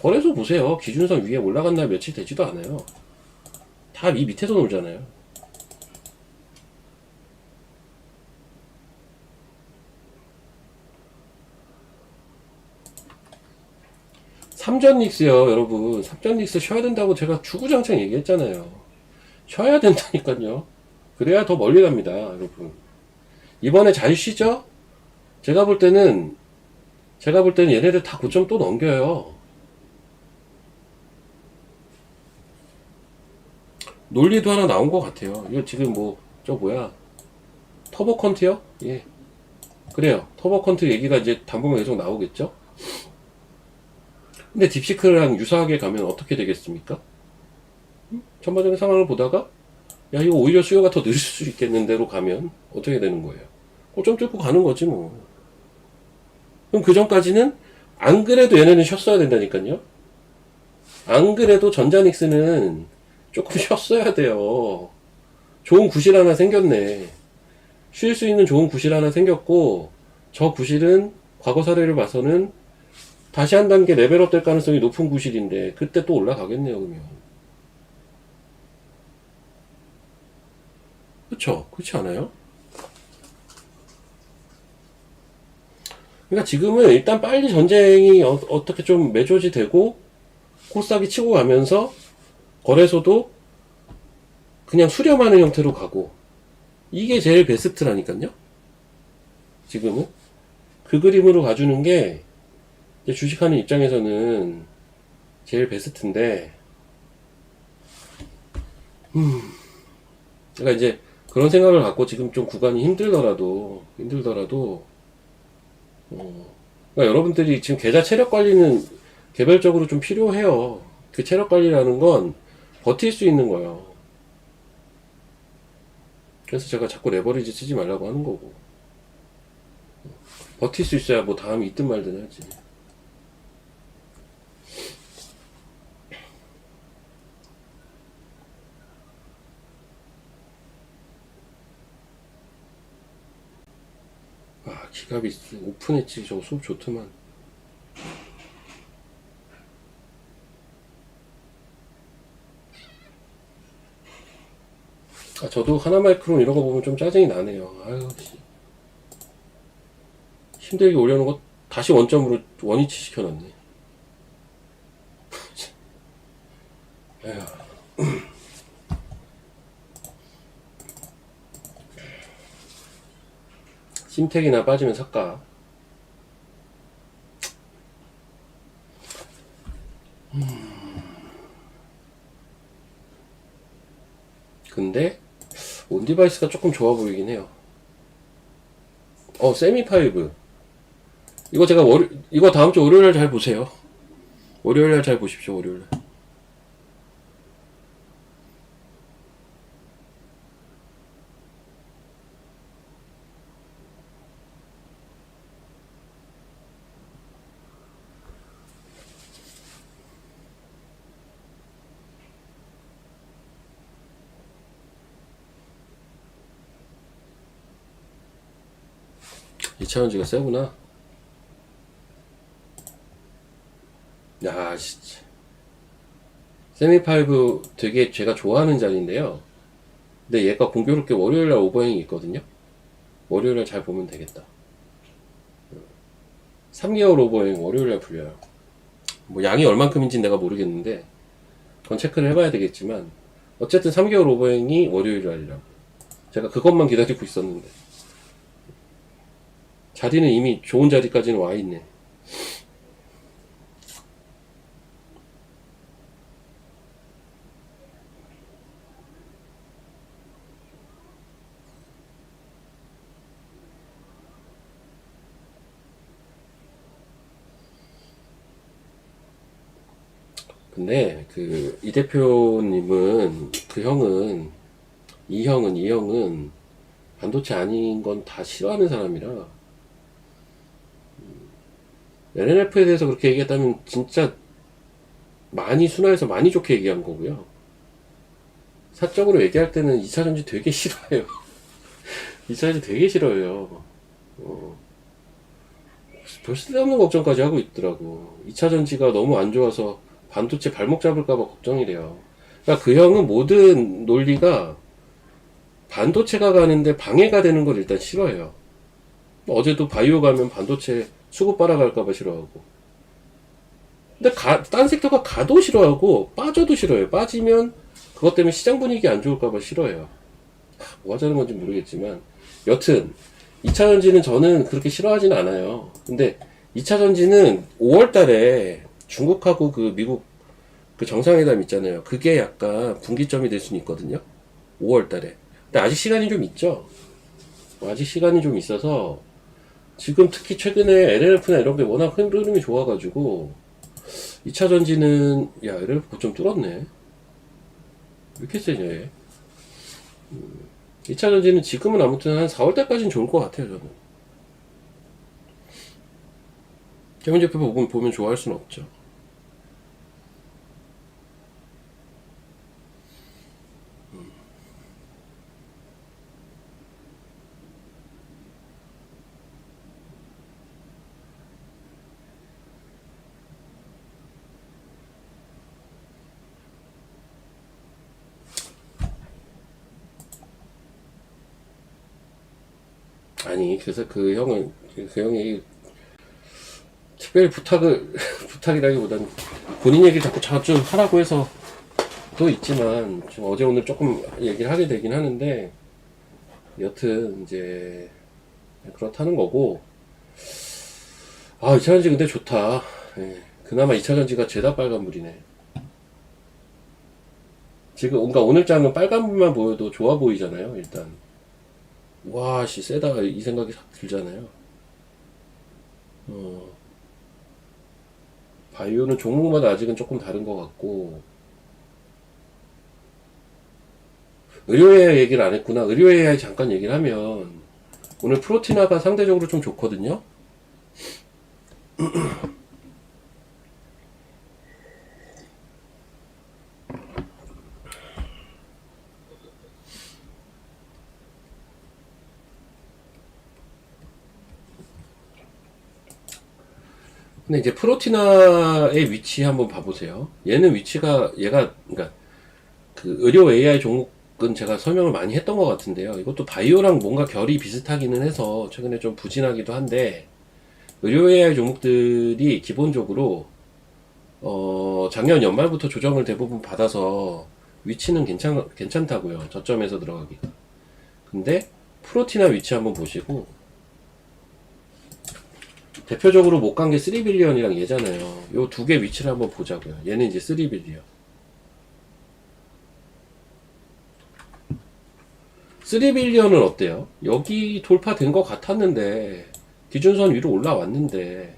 거래소 보세요. 기준선 위에 올라간 날 며칠 되지도 않아요. 다 이 밑에서 놀잖아요. 삼전 닉스요, 여러분. 삼전 닉스 쉬어야 된다고 제가 주구장창 얘기했잖아요. 쉬어야 된다니까요. 그래야 더 멀리 갑니다, 여러분. 이번에 잘 쉬죠? 제가 볼 때는 얘네들 다 고점 또 넘겨요. 논리도 하나 나온 것 같아요. 이거 지금 터보컨트요? 예. 그래요. 터보컨트 얘기가 이제 당분간 계속 나오겠죠? 근데 딥시크랑 유사하게 가면 어떻게 되겠습니까? 전반적인 상황을 보다가, 야, 이거 오히려 수요가 더 늘을 수 있겠는데로 가면 어떻게 되는 거예요? 고점 뚫고 가는 거지, 뭐. 그럼 그 전까지는 안 그래도 얘네는 쉬었어야 된다니까요? 안 그래도 전자닉스는 조금 쉬었어야 돼요. 좋은 구실 하나 생겼네. 쉴 수 있는 좋은 구실 하나 생겼고, 저 구실은 과거 사례를 봐서는 다시 한 단계 레벨업 될 가능성이 높은 구실인데, 그때 또 올라가겠네요, 그러면. 그쵸? 그렇지 않아요? 그러니까 지금은 일단 빨리 전쟁이 어떻게 좀 매조지 되고, 코스닥이 치고 가면서, 거래소도 그냥 수렴하는 형태로 가고, 이게 제일 베스트라니까요? 지금은? 그 그림으로 가주는 게, 주식하는 입장에서는 제일 베스트인데, 제가 이제 그런 생각을 갖고 지금 좀 구간이 힘들더라도, 그러니까 여러분들이 지금 계좌 체력 관리는 개별적으로 좀 필요해요. 그 체력 관리라는 건 버틸 수 있는 거예요. 그래서 제가 자꾸 레버리지 쓰지 말라고 하는 거고. 버틸 수 있어야 뭐 다음이 있든 말든 하지. 아, 기갑이 오픈했지. 저거 수업 좋더만. 아, 저도 하나마이크론 이런 거 보면 좀 짜증이 나네요. 아유, 힘들게 올려놓은 거 다시 원점으로 원위치 시켜놨네. 에휴. 심택이나 빠지면 살까? 근데 온디바이스가 조금 좋아 보이긴 해요. 세미5 이거 제가 이거 다음 주 월요일날 잘 보세요. 월요일날 잘 보십시오. 월요일날 2차전지가 세구나. 야, 진짜. 세미5 되게 제가 좋아하는 자리인데요. 근데 얘가 공교롭게 월요일날 오버행이 있거든요. 월요일날 잘 보면 되겠다. 3개월 오버행 월요일날 풀려요. 뭐 양이 얼만큼인지 내가 모르겠는데 그건 체크를 해봐야 되겠지만 어쨌든 3개월 오버행이 월요일날이라고. 제가 그것만 기다리고 있었는데 자리는 이미 좋은 자리까지는 와있네. 근데 그 이 대표님은 이 형은 반도체 아닌 건 다 싫어하는 사람이라 LNF에 대해서 그렇게 얘기했다면 진짜 많이 순화해서 많이 좋게 얘기한 거고요. 사적으로 얘기할 때는 2차전지 되게 싫어해요. 2차전지 되게 싫어해요. 별 쓸데없는 걱정까지 하고 있더라고. 2차전지가 너무 안 좋아서 반도체 발목 잡을까봐 걱정이래요. 그러니까 그 형은 모든 논리가 반도체가 가는데 방해가 되는 걸 일단 싫어해요. 어제도 바이오 가면 반도체 수급 빨아갈까봐 싫어하고. 근데 딴 섹터가 가도 싫어하고 빠져도 싫어해요. 빠지면 그것 때문에 시장 분위기 안 좋을까봐 싫어해요. 뭐 하자는 건지 모르겠지만 여튼 2차전지는 저는 그렇게 싫어하진 않아요. 근데 2차전지는 5월달에 중국하고 그 미국 그 정상회담 있잖아요. 그게 약간 분기점이 될 수는 있거든요. 5월달에. 근데 아직 시간이 좀 있죠. 아직 시간이 좀 있어서 지금 특히 최근에 LLF나 이런 게 워낙 흐름이 좋아가지고 2차전지는 야 LLF 고점 뚫었네. 왜 이렇게 세냐 얘. 2차전지는 지금은 아무튼 한 4월달까지는 좋을 것 같아요 저는. 개문제표 보면 좋아할 수는 없죠. 아니 그래서 그 형이 특별히 부탁이라기보다는 본인 얘기를 자꾸 좀 하라고 해서 또 있지만 좀 어제 오늘 조금 얘기를 하게 되긴 하는데 여튼 이제 그렇다는 거고. 아 2차전지 근데 좋다. 예, 그나마 2차전지가 죄다 빨간불이네. 지금 뭔가 오늘 장은 빨간불만 보여도 좋아 보이잖아요 일단. 와씨 세다 이 생각이 싹 들잖아요. 바이오는 종목마다 아직은 조금 다른 것 같고. 의료 AI 얘기를 안 했구나. 의료 AI 잠깐 얘기를 하면 오늘 프로티나가 상대적으로 좀 좋거든요. 근데 이제 프로티나의 위치 한번 봐보세요. 얘는 얘가 그러니까 그 의료 AI 종목은 제가 설명을 많이 했던 것 같은데요. 이것도 바이오랑 뭔가 결이 비슷하기는 해서 최근에 좀 부진하기도 한데 의료 AI 종목들이 기본적으로 작년 연말부터 조정을 대부분 받아서 위치는 괜찮다고요. 저점에서 들어가기가. 근데 프로티나 위치 한번 보시고 대표적으로 못 간 게 3빌리언이랑 얘잖아요. 요 두 개 위치를 한번 보자고요. 얘는 이제 3빌리언. 3빌리언은 어때요? 여기 돌파된 것 같았는데 기준선 위로 올라왔는데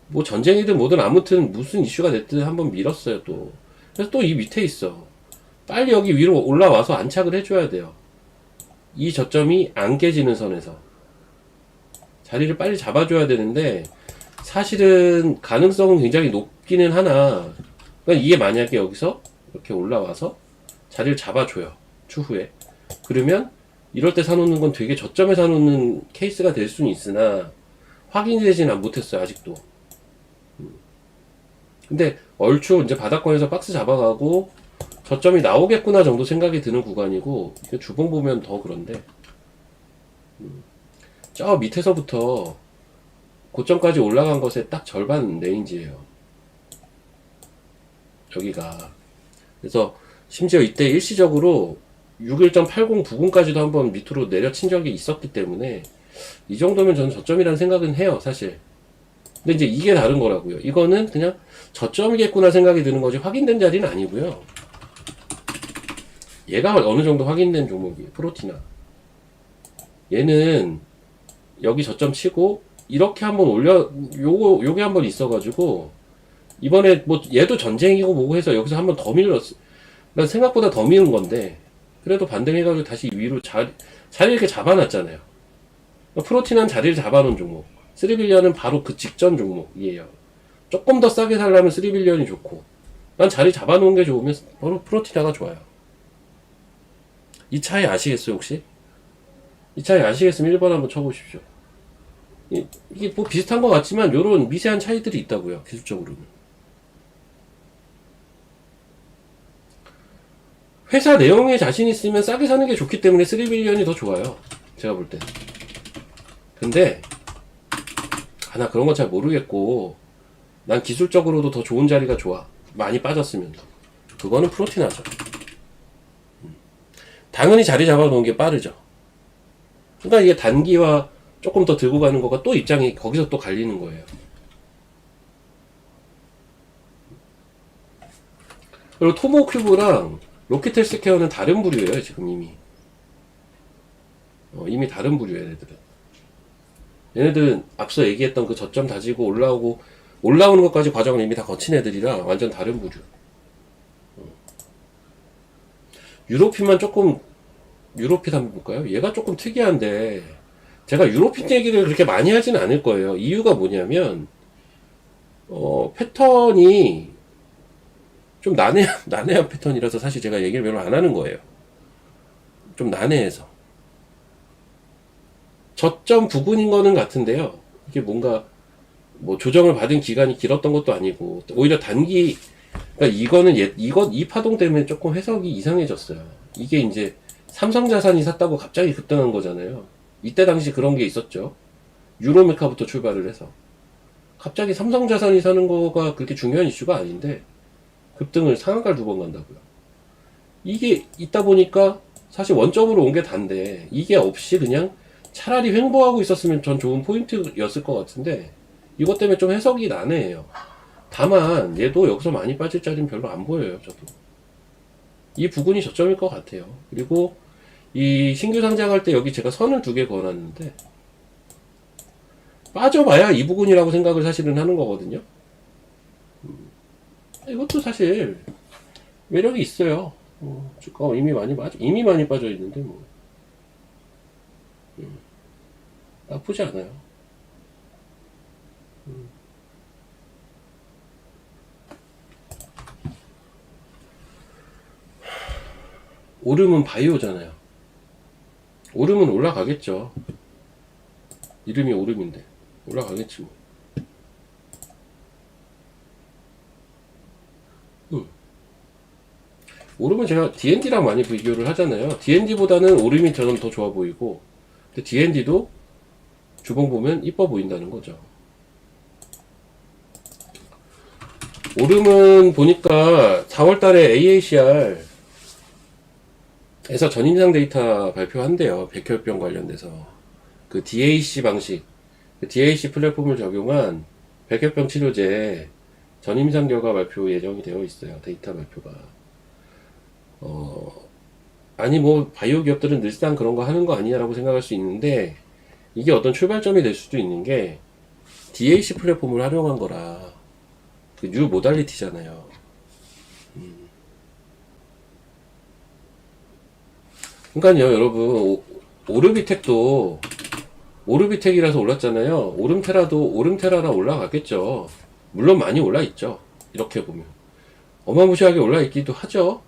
뭐 전쟁이든 뭐든 아무튼 무슨 이슈가 됐든 한번 밀었어요 또. 그래서 또 이 밑에 있어. 빨리 여기 위로 올라와서 안착을 해줘야 돼요. 이 저점이 안 깨지는 선에서 자리를 빨리 잡아줘야 되는데 사실은 가능성은 굉장히 높기는 하나. 그러니까 이게 만약에 여기서 이렇게 올라와서 자리를 잡아줘요 추후에. 그러면 이럴 때 사놓는 건 되게 저점에 사놓는 케이스가 될 수는 있으나 확인되지는 못했어요 아직도. 근데 얼추 이제 바닥권에서 박스 잡아가고 저점이 나오겠구나 정도 생각이 드는 구간이고, 주봉 보면 더 그런데 저 밑에서부터 고점까지 올라간 것의 딱 절반 레인지예요 여기가. 그래서 심지어 이때 일시적으로 61.80 부근까지도 한번 밑으로 내려친 적이 있었기 때문에 이 정도면 저는 저점이라는 생각은 해요 사실. 근데 이제 이게 다른 거라고요. 이거는 그냥 저점이겠구나 생각이 드는 거지 확인된 자리는 아니고요. 얘가 어느 정도 확인된 종목이에요. 프로티나. 얘는 여기 저점 치고 이렇게 한번 요게 한번 있어가지고 이번에 뭐 얘도 전쟁이고 뭐고 해서 여기서 한번 더 밀렸어. 난 생각보다 더 미는 건데 그래도 반등해가지고 다시 위로 자리 이렇게 잡아놨잖아요. 프로티나는 자리를 잡아놓은 종목. 3빌리언은 바로 그 직전 종목이에요. 조금 더 싸게 살려면 3빌리언이 좋고, 난 자리 잡아놓은 게 좋으면 바로 프로티나가 좋아요. 이 차이 아시겠어요 혹시? 이 차이 아시겠으면 1번 한번 쳐보십시오. 이게 뭐 비슷한 것 같지만 요런 미세한 차이들이 있다고요 기술적으로는. 회사 내용에 자신 있으면 싸게 사는 게 좋기 때문에 3빌리언이 더 좋아요 제가 볼 땐. 근데 나 그런 건 잘 모르겠고 난 기술적으로도 더 좋은 자리가 좋아 많이 빠졌으면. 그거는 프로티나죠. 당연히 자리 잡아놓은 게 빠르죠. 그러니까 이게 단기와 조금 더 들고 가는 거가 또 입장이 거기서 또 갈리는 거예요. 그리고 토모큐브랑 로켓헬스케어는 다른 부류예요 지금 이미. 이미 다른 부류예요 얘네들은. 얘네들은 앞서 얘기했던 그 저점 다지고 올라오는 것까지 과정을 이미 다 거친 애들이라 완전 다른 부류. 유로핀만 조금, 유로핀 한번 볼까요? 얘가 조금 특이한데 제가 유로핀 얘기를 그렇게 많이 하지는 않을 거예요. 이유가 뭐냐면 패턴이 좀 난해한 패턴이라서 사실 제가 얘기를 별로 안 하는 거예요. 좀 난해해서. 저점 부근인 거는 같은데요. 이게 뭔가 뭐 조정을 받은 기간이 길었던 것도 아니고 오히려 단기. 그러니까 이거는 이 파동 때문에 조금 해석이 이상해졌어요. 이게 이제 삼성자산이 샀다고 갑자기 급등한 거잖아요. 이때 당시 그런 게 있었죠. 유로메카부터 출발을 해서 갑자기 삼성자산이 사는 거가 그렇게 중요한 이슈가 아닌데 급등을 상한가를 2번 간다고요. 이게 있다 보니까 사실 원점으로 온 게 단데 이게 없이 그냥 차라리 횡보하고 있었으면 전 좋은 포인트였을 것 같은데 이것 때문에 좀 해석이 난해해요. 다만 얘도 여기서 많이 빠질 자리는 별로 안 보여요. 저도 이 부분이 저점일 것 같아요. 그리고 이 신규 상장할 때 여기 제가 선을 2개 그어놨는데 빠져봐야 이 부분이라고 생각을 사실은 하는 거거든요. 이것도 사실 매력이 있어요. 주가가 이미 많이 빠져 있는데 뭐 나쁘지 않아요. 오름은 바이오잖아요. 오름은 올라가겠죠. 이름이 오름인데 올라가겠지 뭐. 오름은 제가 D&D랑 많이 비교를 하잖아요. D&D보다는 오름이 저는 더 좋아 보이고, 근데 D&D도 주봉 보면 이뻐 보인다는 거죠. 오름은 보니까 4월달에 AACR 에서 전임상 데이터 발표한대요. 백혈병 관련돼서 그 DAC 방식, 그 DAC 플랫폼을 적용한 백혈병 치료제 전임상 결과 발표 예정이 되어 있어요. 데이터 발표가. 아니 뭐 바이오 기업들은 늘상 그런 거 하는 거 아니냐라고 생각할 수 있는데 이게 어떤 출발점이 될 수도 있는 게 DAC 플랫폼을 활용한 거라 그 뉴 모달리티잖아요. 그러니까요 여러분 오르비텍도 오르비텍이라서 올랐잖아요. 오름테라라 올라가겠죠. 물론 많이 올라있죠. 이렇게 보면 어마무시하게 올라있기도 하죠.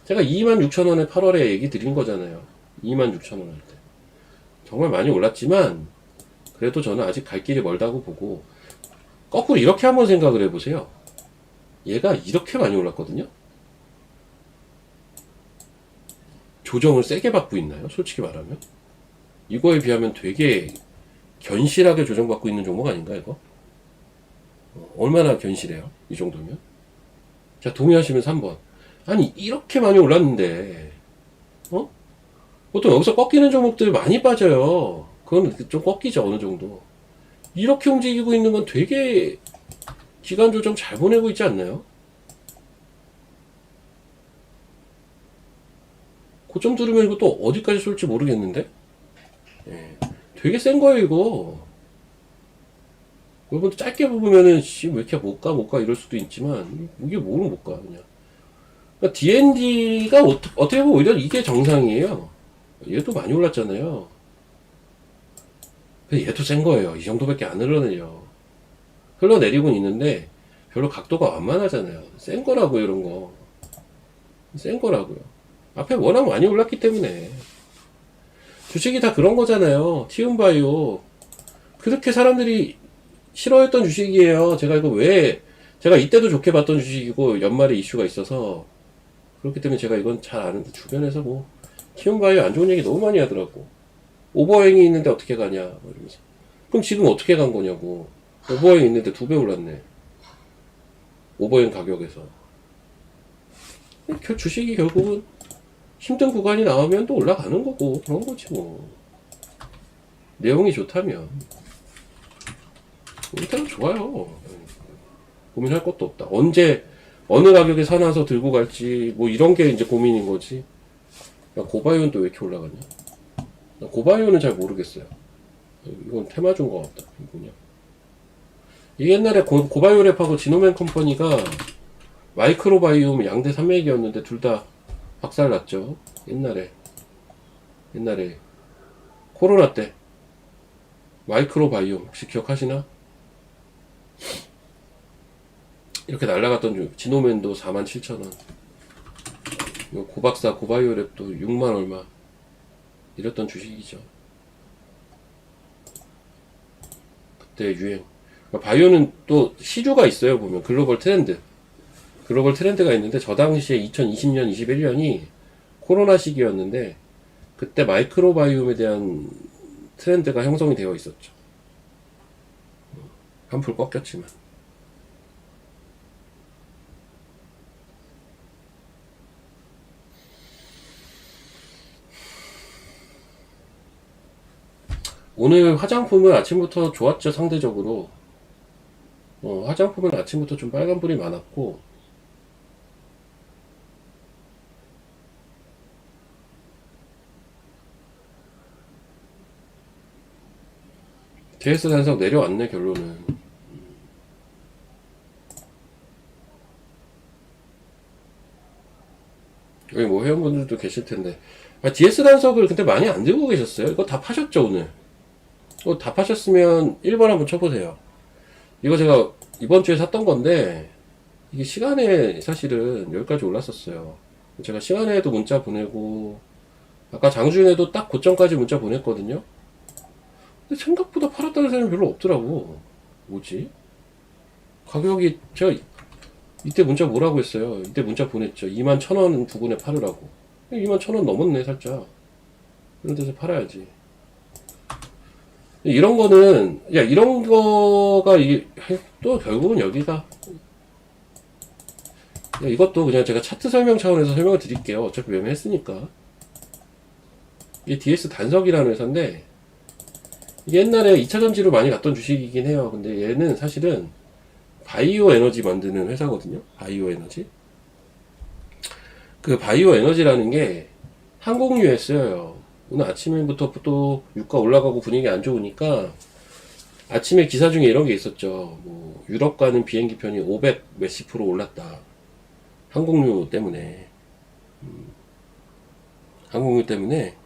제가 26,000원에 8월에 얘기 드린 거잖아요. 26,000원 할 때. 정말 많이 올랐지만, 그래도 저는 아직 갈 길이 멀다고 보고, 거꾸로 이렇게 한번 생각을 해보세요. 얘가 이렇게 많이 올랐거든요? 조정을 세게 받고 있나요? 솔직히 말하면. 이거에 비하면 되게 견실하게 조정받고 있는 종목 아닌가, 이거? 얼마나 견실해요? 이 정도면? 자, 동의하시면 3번. 아니, 이렇게 많이 올랐는데, 어? 보통 여기서 꺾이는 종목들 많이 빠져요. 그건 좀 꺾이죠, 어느 정도. 이렇게 움직이고 있는 건 되게 기간 조정 잘 보내고 있지 않나요? 고점 들으면 이거 또 어디까지 쏠지 모르겠는데? 예. 되게 센 거예요, 이거. 여러분도 짧게 보면은, 씨, 왜 이렇게 못 가, 이럴 수도 있지만, 이게 뭐는 못 가, 그냥. 그러니까 D&D가 어떻게 보면 오히려 이게 정상이에요. 얘도 많이 올랐잖아요. 근데 얘도 센 거예요. 이 정도밖에 안 흘러내려. 흘러내리곤 있는데, 별로 각도가 완만하잖아요. 센 거라고요, 이런 거. 센 거라고요. 앞에 워낙 많이 올랐기 때문에. 주식이 다 그런 거잖아요. 티움바이오. 그렇게 사람들이 싫어했던 주식이에요. 제가 이거 제가 이때도 좋게 봤던 주식이고, 연말에 이슈가 있어서. 그렇기 때문에 제가 이건 잘 아는데, 주변에서 뭐, 티움바이오 안 좋은 얘기 너무 많이 하더라고. 오버행이 있는데 어떻게 가냐, 뭐 이러면서. 그럼 지금 어떻게 간 거냐고. 오버행 있는데 2배 올랐네. 오버행 가격에서. 주식이 결국은 힘든 구간이 나오면 또 올라가는 거고, 그런 거지 뭐. 내용이 좋다면. 일단은 좋아요. 고민할 것도 없다. 언제, 어느 가격에 사놔서 들고 갈지, 뭐 이런 게 이제 고민인 거지. 야, 고바이오는 또 왜 이렇게 올라가냐? 고바이오는 잘 모르겠어요. 이건 테마주인 것 같다. 이거냐. 이게 옛날에 고바이오랩하고 지노맨 컴퍼니가 마이크로바이옴 양대 산맥이었는데 둘 다 박살났죠. 옛날에 코로나 때 마이크로바이옴 혹시 기억하시나? 이렇게 날라갔던 지노맨도 47,000원, 고박사 고바이오랩도 6만 얼마 이랬던 주식이죠. 그때 유행. 바이오는 또 시주가 있어요. 보면 글로벌 트렌드가 있는데, 저 당시에 2020년 21년이 코로나 시기였는데, 그때 마이크로바이옴에 대한 트렌드가 형성이 되어 있었죠. 한풀 꺾였지만. 오늘 화장품은 아침부터 좋았죠, 상대적으로. 화장품은 아침부터 좀 빨간불이 많았고, DS 단석 내려왔네, 결론은. 여기 뭐 회원분들도 계실 텐데. DS 단석을 근데 많이 안 들고 계셨어요? 이거 다 파셨죠, 오늘? 이거 다 파셨으면 1번 한번 쳐보세요. 이거 제가 이번 주에 샀던 건데, 이게 시간에 사실은 여기까지 올랐었어요. 제가 시간에도 문자 보내고, 아까 장주인에도 딱 고점까지 문자 보냈거든요. 근데 생각보다 팔았다는 사람이 별로 없더라고. 뭐지? 가격이, 제가 이때 문자 뭐라고 했어요? 이때 문자 보냈죠. 21,000원 부근에 팔으라고. 21,000원 넘었네, 살짝. 이런 데서 팔아야지. 이런 거는, 야, 이런 거가, 또 결국은 여기가. 야, 이것도 그냥 제가 차트 설명 차원에서 설명을 드릴게요. 어차피 매매했으니까. 이게 DS 단석이라는 회사인데, 이게 옛날에 2차전지로 많이 갔던 주식이긴 해요. 근데 얘는 사실은 바이오 에너지 만드는 회사거든요. 바이오 에너지. 그 바이오 에너지라는 게 항공유에 쓰여요. 오늘 아침부터 또 유가 올라가고 분위기 안 좋으니까 아침에 기사 중에 이런 게 있었죠. 뭐 유럽 가는 비행기 편이 500 몇십 프로 올랐다. 항공유 때문에. 항공유 때문에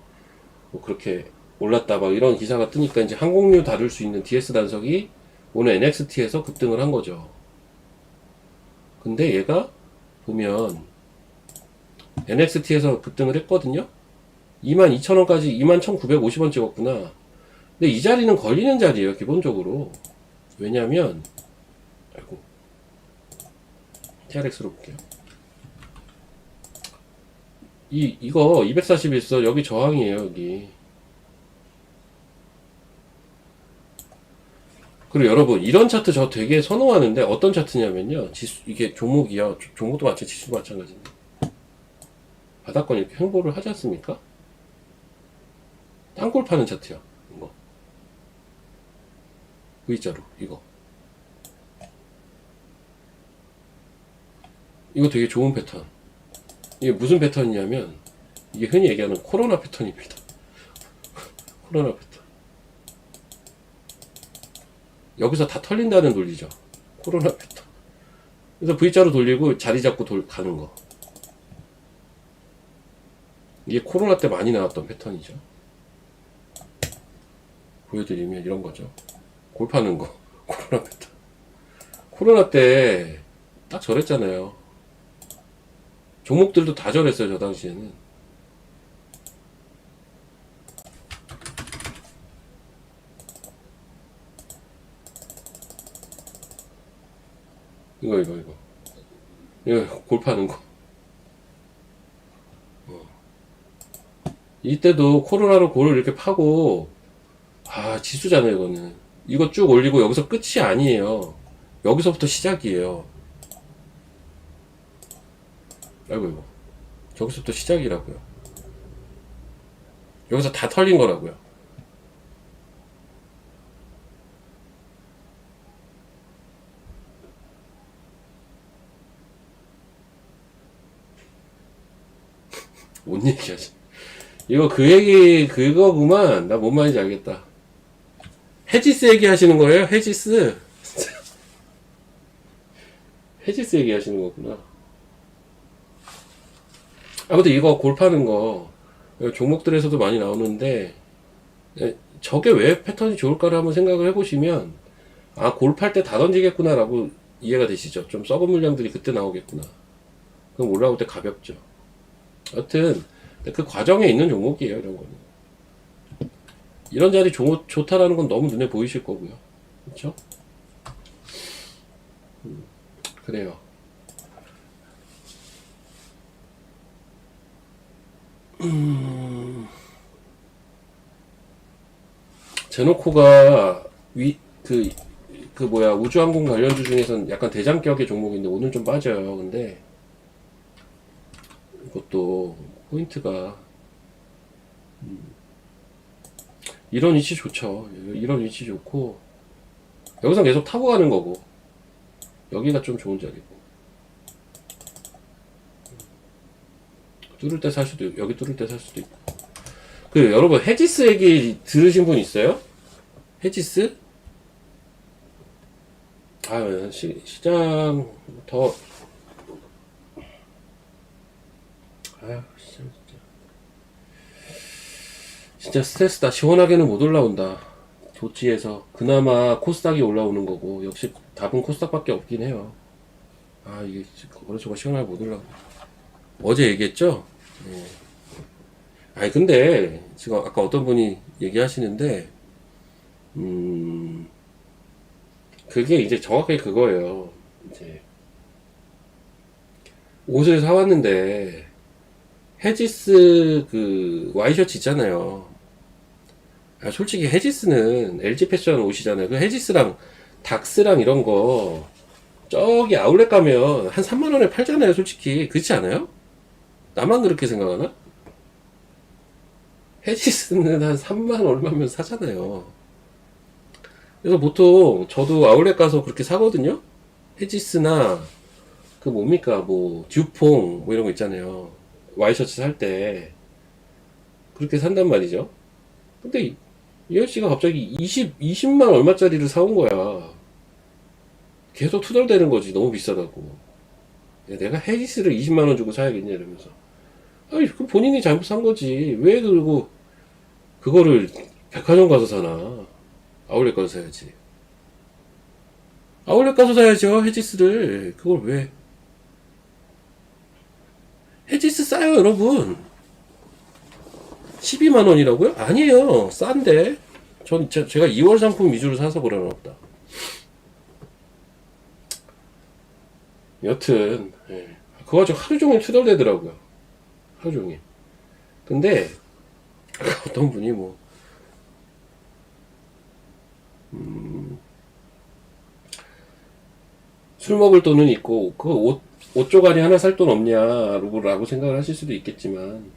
뭐 그렇게 올랐다 막 이런 기사가 뜨니까 이제 항공유 다룰 수 있는 DS 단석이 오늘 NXT에서 급등을 한 거죠. 근데 얘가 보면 NXT에서 급등을 했거든요. 22,000원까지 21,950원 찍었구나. 근데 이 자리는 걸리는 자리예요, 기본적으로. 왜냐면, 아이고, TRX로 볼게요. 이거 241선, 여기 저항이에요, 여기. 그리고 여러분, 이런 차트 저 되게 선호하는데, 어떤 차트냐면요. 이게 종목이요. 종목도 지수도 마찬가지인데. 바닥권 이렇게 횡보를 하지 않습니까? 땅굴 파는 차트야, 이거. V자로, 이거. 이거 되게 좋은 패턴. 이게 무슨 패턴이냐면, 이게 흔히 얘기하는 코로나 패턴입니다. 코로나 패턴. 여기서 다 털린다는 논리죠. 코로나 패턴. 그래서 V자로 돌리고 자리 잡고 가는 거. 이게 코로나 때 많이 나왔던 패턴이죠. 보여드리면 이런 거죠. 골파는 거. 코로나 패턴. 코로나 때 딱 저랬잖아요. 종목들도 다 저랬어요, 저 당시에는. 이거 골파는 거. 이때도 코로나로 골을 이렇게 파고, 지수잖아요, 이거는. 이거 쭉 올리고 여기서 끝이 아니에요. 여기서부터 시작이에요. 아이고. 저기서부터 시작이라고요. 여기서 다 털린 거라고요. 뭔 얘기하지? 이거 그 얘기, 그거구만. 나 뭔 말인지 알겠다. 헤지스 얘기 하시는 거예요? 헤지스? 헤지스 얘기 하시는 거구나. 아무튼 이거 골파는 거, 종목들에서도 많이 나오는데, 저게 왜 패턴이 좋을까를 한번 생각을 해보시면, 골팔 때 다 던지겠구나 라고 이해가 되시죠? 좀 썩은 물량들이 그때 나오겠구나. 그럼 올라올 때 가볍죠. 여튼, 그 과정에 있는 종목이에요, 이런 거는. 이런 자리 좋다라는 건 너무 눈에 보이실 거고요. 그렇죠? 그래요. 제노코가 우주항공 관련주 중에서는 약간 대장격의 종목인데 오늘 좀 빠져요. 근데 이것도 포인트가 이런 위치 좋죠. 이런 위치 좋고 여기서 계속 타고 가는 거고 여기가 좀 좋은 자리고 뚫을 때 살 수도 있고 여기 뚫을 때 살 수도 있고 여러분 헤지스 얘기 들으신 분 있어요? 헤지스? 시장 더 진짜 스트레스다. 시원하게는 못 올라온다. 도치에서 그나마 코스닥이 올라오는 거고 역시 답은 코스닥밖에 없긴 해요. 이게 저거 시원하게 못 올라가. 어제 얘기했죠? 근데 지금 아까 어떤 분이 얘기하시는데 그게 이제 정확하게 그거예요. 이제 옷을 사왔는데 헤지스 와이셔츠 있잖아요. 솔직히 헤지스는 LG 패션 옷이잖아요. 그 헤지스랑 닥스랑 이런 거 저기 아울렛 가면 한 3만원에 팔잖아요. 솔직히 그렇지 않아요? 나만 그렇게 생각하나? 헤지스는 한 3만 얼마면 사잖아요. 그래서 보통 저도 아울렛 가서 그렇게 사거든요. 헤지스나 듀퐁 이런 거 있잖아요. 와이셔츠 살 때 그렇게 산단 말이죠. 근데 이 아저씨가 갑자기 20만 얼마짜리를 사온 거야. 계속 투덜대는 거지. 너무 비싸다고. 내가 헤지스를 20만 원 주고 사야겠냐 이러면서. 그 본인이 잘못 산 거지. 왜 그러고 그거를 백화점 가서 사나? 아울렛 가서 사야지. 아울렛 가서 사야죠. 헤지스를. 그걸 왜? 헤지스 싸요, 여러분. 12만 원이라고요? 아니에요. 싼데. 제가 2월 상품 위주로 사서 그러나 보다. 여튼, 예. 그거 가지고 하루 종일 투덜대더라고요. 하루 종일. 근데, 어떤 분이 뭐, 술 먹을 돈은 있고, 그 옷 조가리 하나 살 돈 없냐라고 생각을 하실 수도 있겠지만,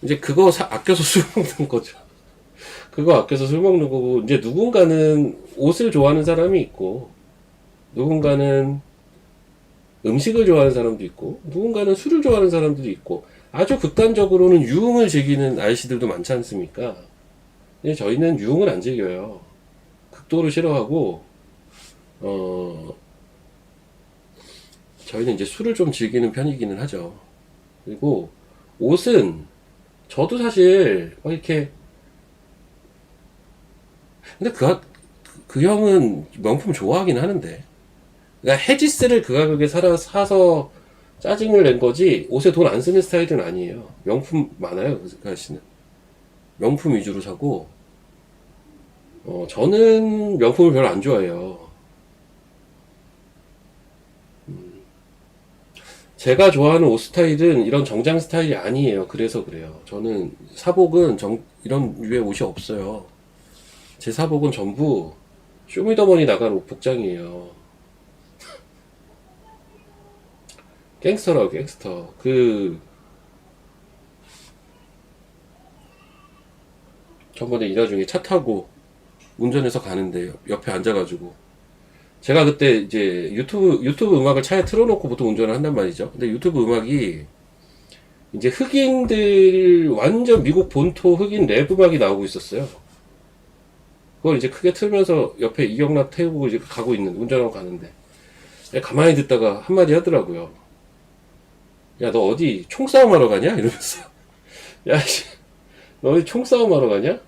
이제 그거 아껴서 술 먹는 거죠. 그거 아껴서 술 먹는 거고, 이제 누군가는 옷을 좋아하는 사람이 있고, 누군가는 음식을 좋아하는 사람도 있고, 누군가는 술을 좋아하는 사람들도 있고, 아주 극단적으로는 유흥을 즐기는 아이씨들도 많지 않습니까? 근데 저희는 유흥을 안 즐겨요. 극도로 싫어하고, 저희는 이제 술을 좀 즐기는 편이기는 하죠. 그리고 옷은 저도 사실 막 이렇게 근데 그 형은 명품 좋아하긴 하는데 그러니까 헤지스를 그 가격에 사서 짜증을 낸 거지 옷에 돈 안 쓰는 스타일은 아니에요. 명품 많아요 그 아저씨는. 명품 위주로 사고 저는 명품을 별로 안 좋아해요. 제가 좋아하는 옷 스타일은 이런 정장 스타일이 아니에요. 그래서 그래요. 저는 사복은 이런 류의 옷이 없어요. 제 사복은 전부 쇼미더머니 나간 옷 복장이에요. 갱스터라고 갱스터. 전번에 일하 중에 차 타고 운전해서 가는데 옆에 앉아가지고 제가 그때 이제 유튜브 음악을 차에 틀어놓고 보통 운전을 한단 말이죠. 근데 유튜브 음악이 이제 흑인들 완전 미국 본토 흑인 랩 음악이 나오고 있었어요. 그걸 이제 크게 틀면서 옆에 이경락 태우고 이제 운전하고 가는데 가만히 듣다가 한마디 하더라고요. 야, 너 어디 총싸움 하러 가냐? 이러면서. 야, 씨, 너 어디 총싸움 하러 가냐?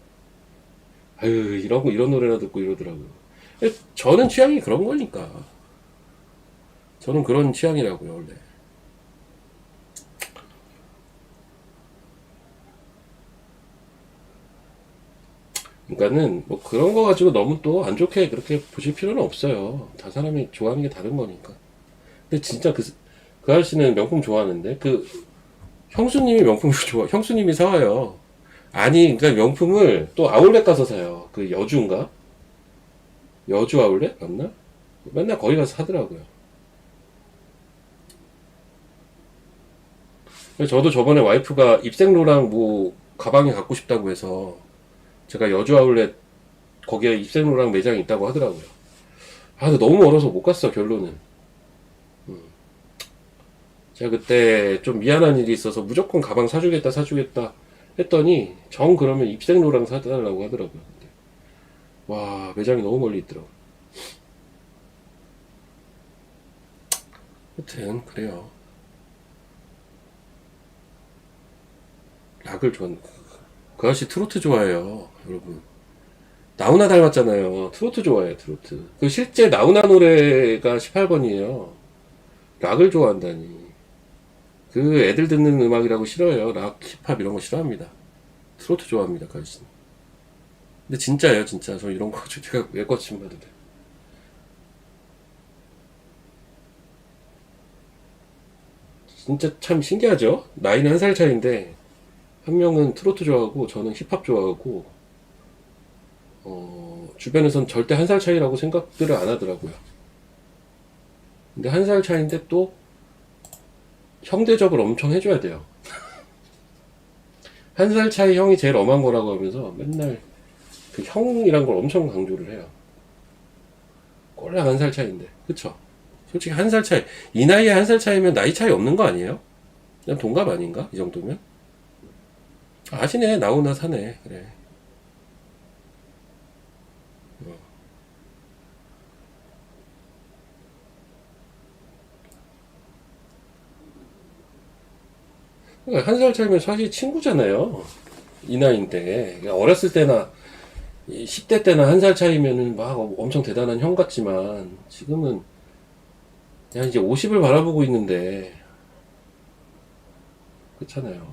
아유, 이런 노래나 듣고 이러더라고요. 저는 취향이 그런 거니까. 저는 그런 취향이라고요, 원래. 그러니까는 뭐 그런 거 가지고 너무 또 안 좋게 그렇게 보실 필요는 없어요. 다 사람이 좋아하는 게 다른 거니까. 근데 진짜 그 아저씨는 명품 좋아하는데 형수님이 명품을 형수님이 사와요. 아니, 그러니까 명품을 또 아울렛 가서 사요. 그 여주인가? 여주 아울렛 맞나? 맨날 거기 가서 사더라고요. 그래서 저도 저번에 와이프가 입생로랑 뭐 가방이 갖고 싶다고 해서 제가 여주 아울렛 거기에 입생로랑 매장이 있다고 하더라고요. 아, 근데 너무 멀어서 못 갔어, 결론은. 제가 그때 좀 미안한 일이 있어서 무조건 가방 사주겠다 했더니 그러면 입생로랑 사달라고 하더라고요. 와, 매장이 너무 멀리 있더라고요. 하여튼 그래요. 락을 그 아저씨 트로트 좋아해요, 여러분. 나훈아 닮았잖아요. 트로트 좋아해요, 트로트. 그 실제 나훈아 노래가 18번이에요. 락을 좋아한다니. 그 애들 듣는 음악이라고 싫어해요. 락, 힙합 이런 거 싫어합니다. 트로트 좋아합니다, 그 아저씨는. 근데 진짜예요, 진짜. 저 이런 거 제가 왜 거침받으래. 진짜 참 신기하죠? 나이는 한 살 차이인데 한 명은 트로트 좋아하고 저는 힙합 좋아하고 주변에선 절대 한 살 차이라고 생각들을 안 하더라고요. 근데 한 살 차이인데 또 형대접을 엄청 해줘야 돼요. 한 살 차이 형이 제일 엄한 거라고 하면서 맨날 그 형이란 걸 엄청 강조를 해요. 꼴랑 한 살 차이인데. 그쵸? 솔직히 한 살 차이. 이 나이에 한 살 차이면 나이 차이 없는 거 아니에요? 그냥 동갑 아닌가? 이 정도면? 아시네. 나오나 사네. 그래. 그러니까 한 살 차이면 사실 친구잖아요. 이 나이인데. 그러니까 어렸을 때나 10대 때나 한 살 차이면은 막 엄청 대단한 형 같지만 지금은 그냥 이제 50을 바라보고 있는데 그렇잖아요.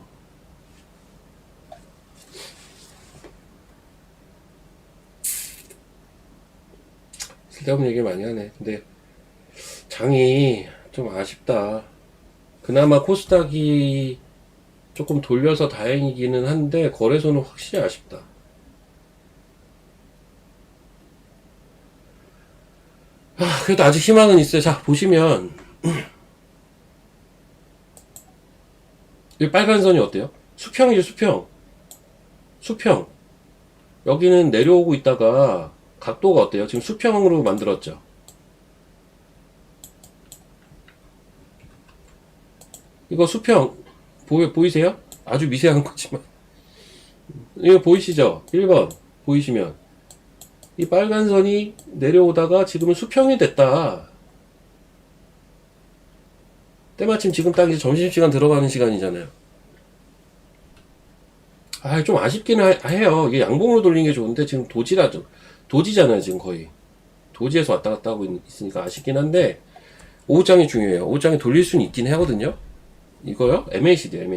쓸데없는 얘기 많이 하네. 근데 장이 좀 아쉽다. 그나마 코스닥이 조금 돌려서 다행이기는 한데 거래소는 확실히 아쉽다. 그래도 아직 희망은 있어요. 자, 보시면 이 빨간 선이 어때요? 수평이죠, 수평. 수평. 여기는 내려오고 있다가 각도가 어때요? 지금 수평으로 만들었죠. 이거 수평 보이세요? 아주 미세한 거지만 이거 보이시죠? 1번 보이시면 이 빨간 선이 내려오다가 지금은 수평이 됐다. 때마침 지금 딱 이제 점심시간 들어가는 시간이잖아요. 좀 아쉽긴 해요. 이게 양봉으로 돌리는 게 좋은데 지금 도지잖아요. 지금 거의 도지에서 왔다 갔다 하고 있으니까 아쉽긴 한데 오후장이 중요해요. 오후장에 돌릴 수는 있긴 하거든요. 이거요? MACD.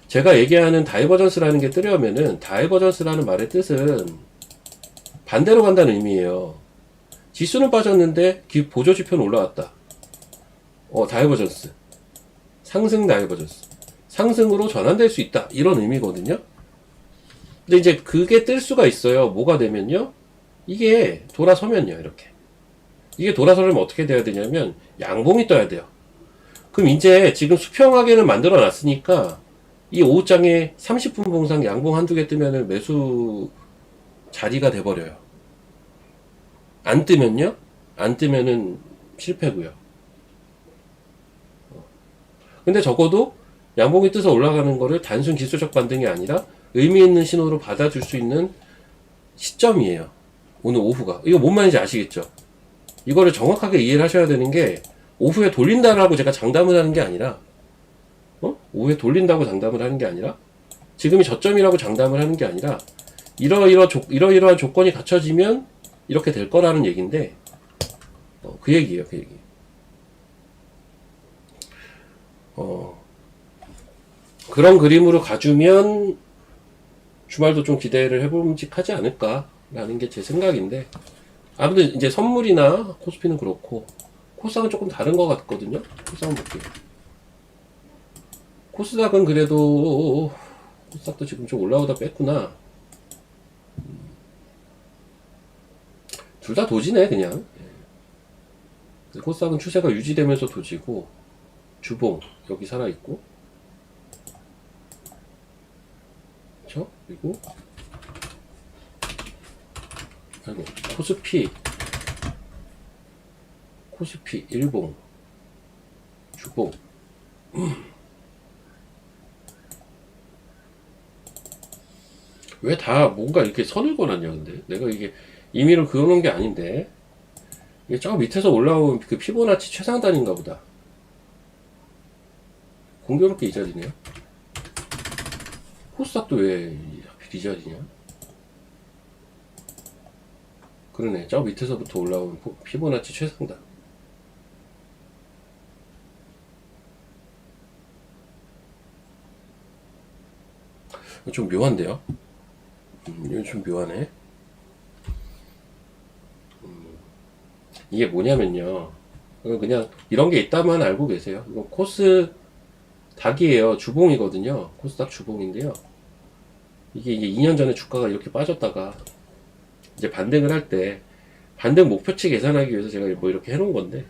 제가 얘기하는 다이버전스라는 게 뜨려면은 다이버전스라는 말의 뜻은 반대로 간다는 의미예요. 지수는 빠졌는데 보조지표는 올라왔다. 다이버전스. 상승 다이버전스. 상승으로 전환될 수 있다. 이런 의미거든요. 근데 이제 그게 뜰 수가 있어요. 뭐가 되면요. 이게 돌아서면요. 이렇게. 이게 돌아서려면 어떻게 돼야 되냐면 양봉이 떠야 돼요. 그럼 이제 지금 수평하게는 만들어 놨으니까 이 오후장에 30분 봉상 양봉 한두 개 뜨면은 매수 자리가 돼버려요. 안 뜨면요? 안 뜨면은 실패고요. 근데 적어도 양봉이 뜨서 올라가는 거를 단순 기술적 반등이 아니라 의미 있는 신호로 받아줄 수 있는 시점이에요. 오늘 오후가. 이거 뭔 말인지 아시겠죠? 이거를 정확하게 이해를 하셔야 되는 게 오후에 돌린다라고 제가 장담을 하는 게 아니라 오후에 돌린다고 장담을 하는 게 아니라 지금이 저점이라고 장담을 하는 게 아니라 이러이러한 조건이 갖춰지면 이렇게 될 거라는 얘기인데 그 얘기예요. 그 얘기. 그런 그림으로 가주면 주말도 좀 기대를 해봄직하지 않을까라는 게 제 생각인데 아무튼 이제 선물이나 코스피는 그렇고 코스닥은 조금 다른 것 같거든요. 코스닥은 볼게요. 코스닥은 그래도 코스닥도 지금 좀 올라오다 뺐구나. 둘 다 도지네 그냥. 코스닥은 추세가 유지되면서 도지고 주봉 여기 살아있고 그쵸? 그리고 아이고 코스피 일봉 주봉 왜 다 뭔가 이렇게 선을 그어놨냐 근데 내가 이게 임의로 그어놓은 게 아닌데 이게 저 밑에서 올라온 그 피보나치 최상단인가 보다. 공교롭게 이 자리네요. 코스닥도 왜 하필 이 자리냐? 그러네. 저 밑에서부터 올라온 피보나치 최상단. 좀 묘한데요? 이건 좀 묘하네. 이게 뭐냐면요. 그냥 이런 게 있다만 알고 계세요. 이거 코스 닭이에요. 주봉이거든요. 코스닥 주봉인데요. 이게 2년 전에 주가가 이렇게 빠졌다가 이제 반등을 할 때 반등 목표치 계산하기 위해서 제가 뭐 이렇게 해놓은 건데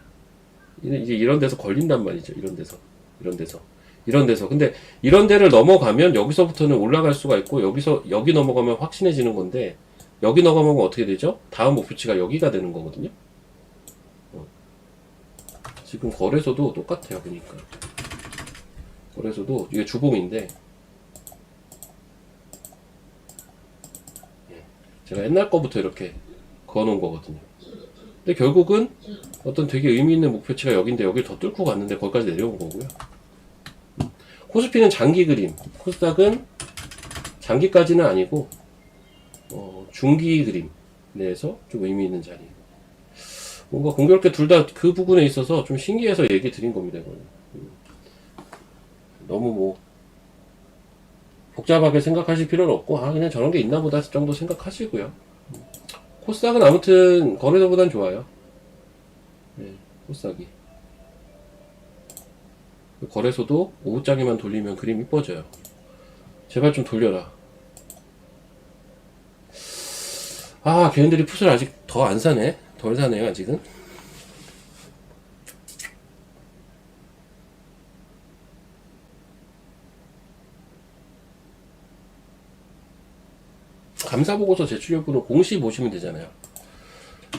이제 이런 데서 걸린단 말이죠. 이런 데서. 근데 이런 데를 넘어가면 여기서부터는 올라갈 수가 있고 여기 넘어가면 확신해지는 건데 여기 넘어가면 어떻게 되죠? 다음 목표치가 여기가 되는 거거든요. 지금 거래소도 똑같아요. 보니까 거래소도 이게 주봉인데 제가 옛날 거부터 이렇게 그어놓은 거거든요. 근데 결국은 어떤 되게 의미 있는 목표치가 여긴데 여기를 더 뚫고 갔는데 거기까지 내려온 거고요. 코스피는 장기 그림, 코스닥은 장기까지는 아니고 중기 그림 내에서 좀 의미 있는 자리. 뭔가 공교롭게 둘 다 그 부분에 있어서 좀 신기해서 얘기 드린 겁니다. 이거는. 너무 뭐 복잡하게 생각하실 필요는 없고 그냥 저런 게 있나 보다 정도 생각하시고요. 코스닥은 아무튼 거래소보단 좋아요. 네, 코스닥이. 거래소도 오후장에만 돌리면 그림 이뻐져요. 제발 좀 돌려라. 아, 걔네들이 풋을 아직 더 안 사네. 덜 사네요, 아직은. 감사보고서 제출 여부는 공시 보시면 되잖아요.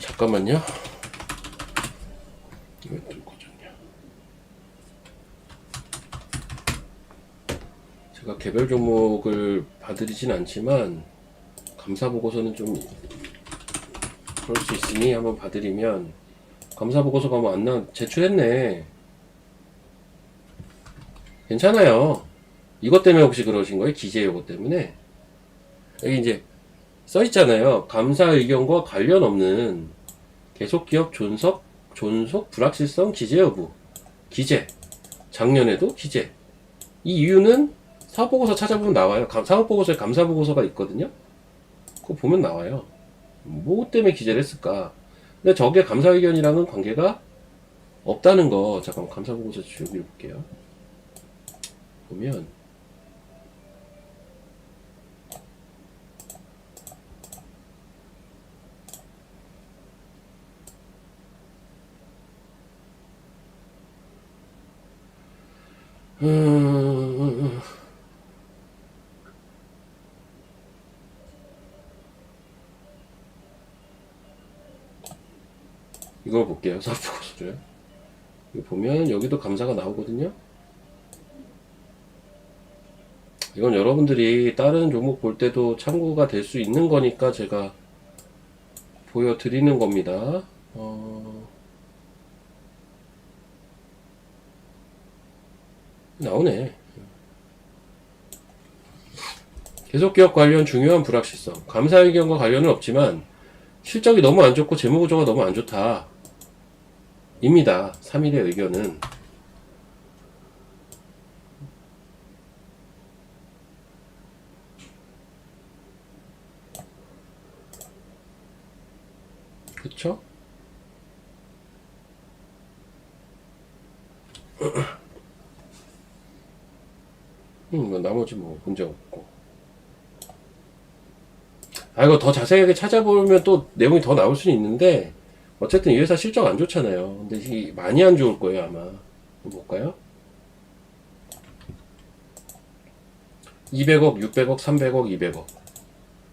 잠깐만요. 이거 또 꺼졌냐. 제가 개별 종목을 봐드리진 않지만 감사보고서는 좀 그럴 수 있으니 한번 봐드리면, 감사보고서가 뭐 안 나, 제출했네. 괜찮아요. 이것 때문에 혹시 그러신 거예요? 기재 요거 때문에? 여기 이제 써있잖아요. 감사 의견과 관련 없는 계속기업 존속 불확실성 기재 여부. 기재. 작년에도 기재. 이 이유는 사업보고서 찾아보면 나와요. 사업보고서에 감사보고서가 있거든요. 그거 보면 나와요. 뭐 때문에 기재를 했을까? 근데 저게 감사 의견이랑은 관계가 없다는 거. 잠깐 감사보고서 여기를 볼게요. 보면 이걸 볼게요. 사업보고서를. 여기 보면 여기도 감사가 나오거든요. 이건 여러분들이 다른 종목 볼 때도 참고가 될 수 있는 거니까 제가 보여드리는 겁니다. 나오네. 계속기업 관련 중요한 불확실성. 감사 의견과 관련은 없지만 실적이 너무 안 좋고 재무구조가 너무 안 좋다. 입니다. 3일의 의견은. 그쵸? 뭐 나머지 뭐 문제 없고. 아, 이거 더 자세하게 찾아보면 또 내용이 더 나올 수는 있는데, 어쨌든 이 회사 실적 안 좋잖아요. 근데 이 많이 안 좋을 거예요, 아마. 한번 볼까요? 200억, 600억, 300억, 200억.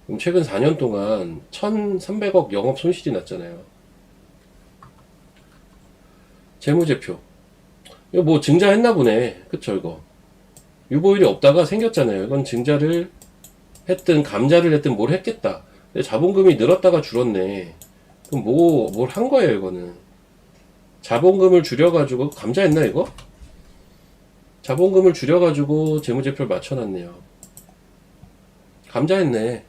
그럼 최근 4년 동안 1300억 영업 손실이 났잖아요. 재무제표. 이거 뭐 증자했나 보네. 그쵸, 이거. 유보율이 없다가 생겼잖아요. 이건 증자를 했든 감자를 했든 뭘 했겠다. 근데 자본금이 늘었다가 줄었네. 그럼 뭘 한 거예요, 이거는. 자본금을 줄여가지고, 감자했나, 이거? 자본금을 줄여가지고 재무제표를 맞춰놨네요. 감자했네.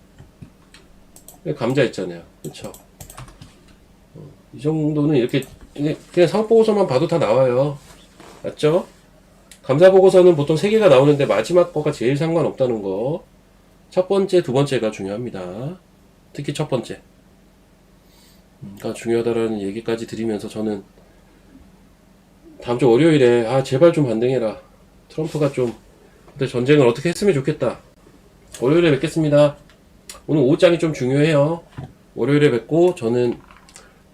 감자했잖아요. 그쵸? 이 정도는 이렇게, 그냥 상업보고서만 봐도 다 나와요. 맞죠? 감사보고서는 보통 3개가 나오는데 마지막 거가 제일 상관없다는 거. 첫 번째, 두 번째가 중요합니다. 특히 첫 번째. 가 중요하다라는 얘기까지 드리면서 저는 다음 주 월요일에 제발 좀 반등해라. 트럼프가 좀 그때 전쟁을 어떻게 했으면 좋겠다. 월요일에 뵙겠습니다. 오늘 오후장이 좀 중요해요. 월요일에 뵙고 저는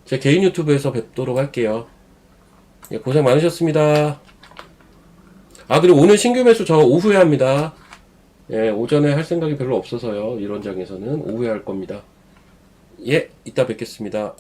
제 개인 유튜브에서 뵙도록 할게요. 예, 고생 많으셨습니다. 그리고 오늘 신규 매수 저 오후에 합니다. 예, 오전에 할 생각이 별로 없어서요. 이런 장에서는 오후에 할 겁니다. 예, 이따 뵙겠습니다.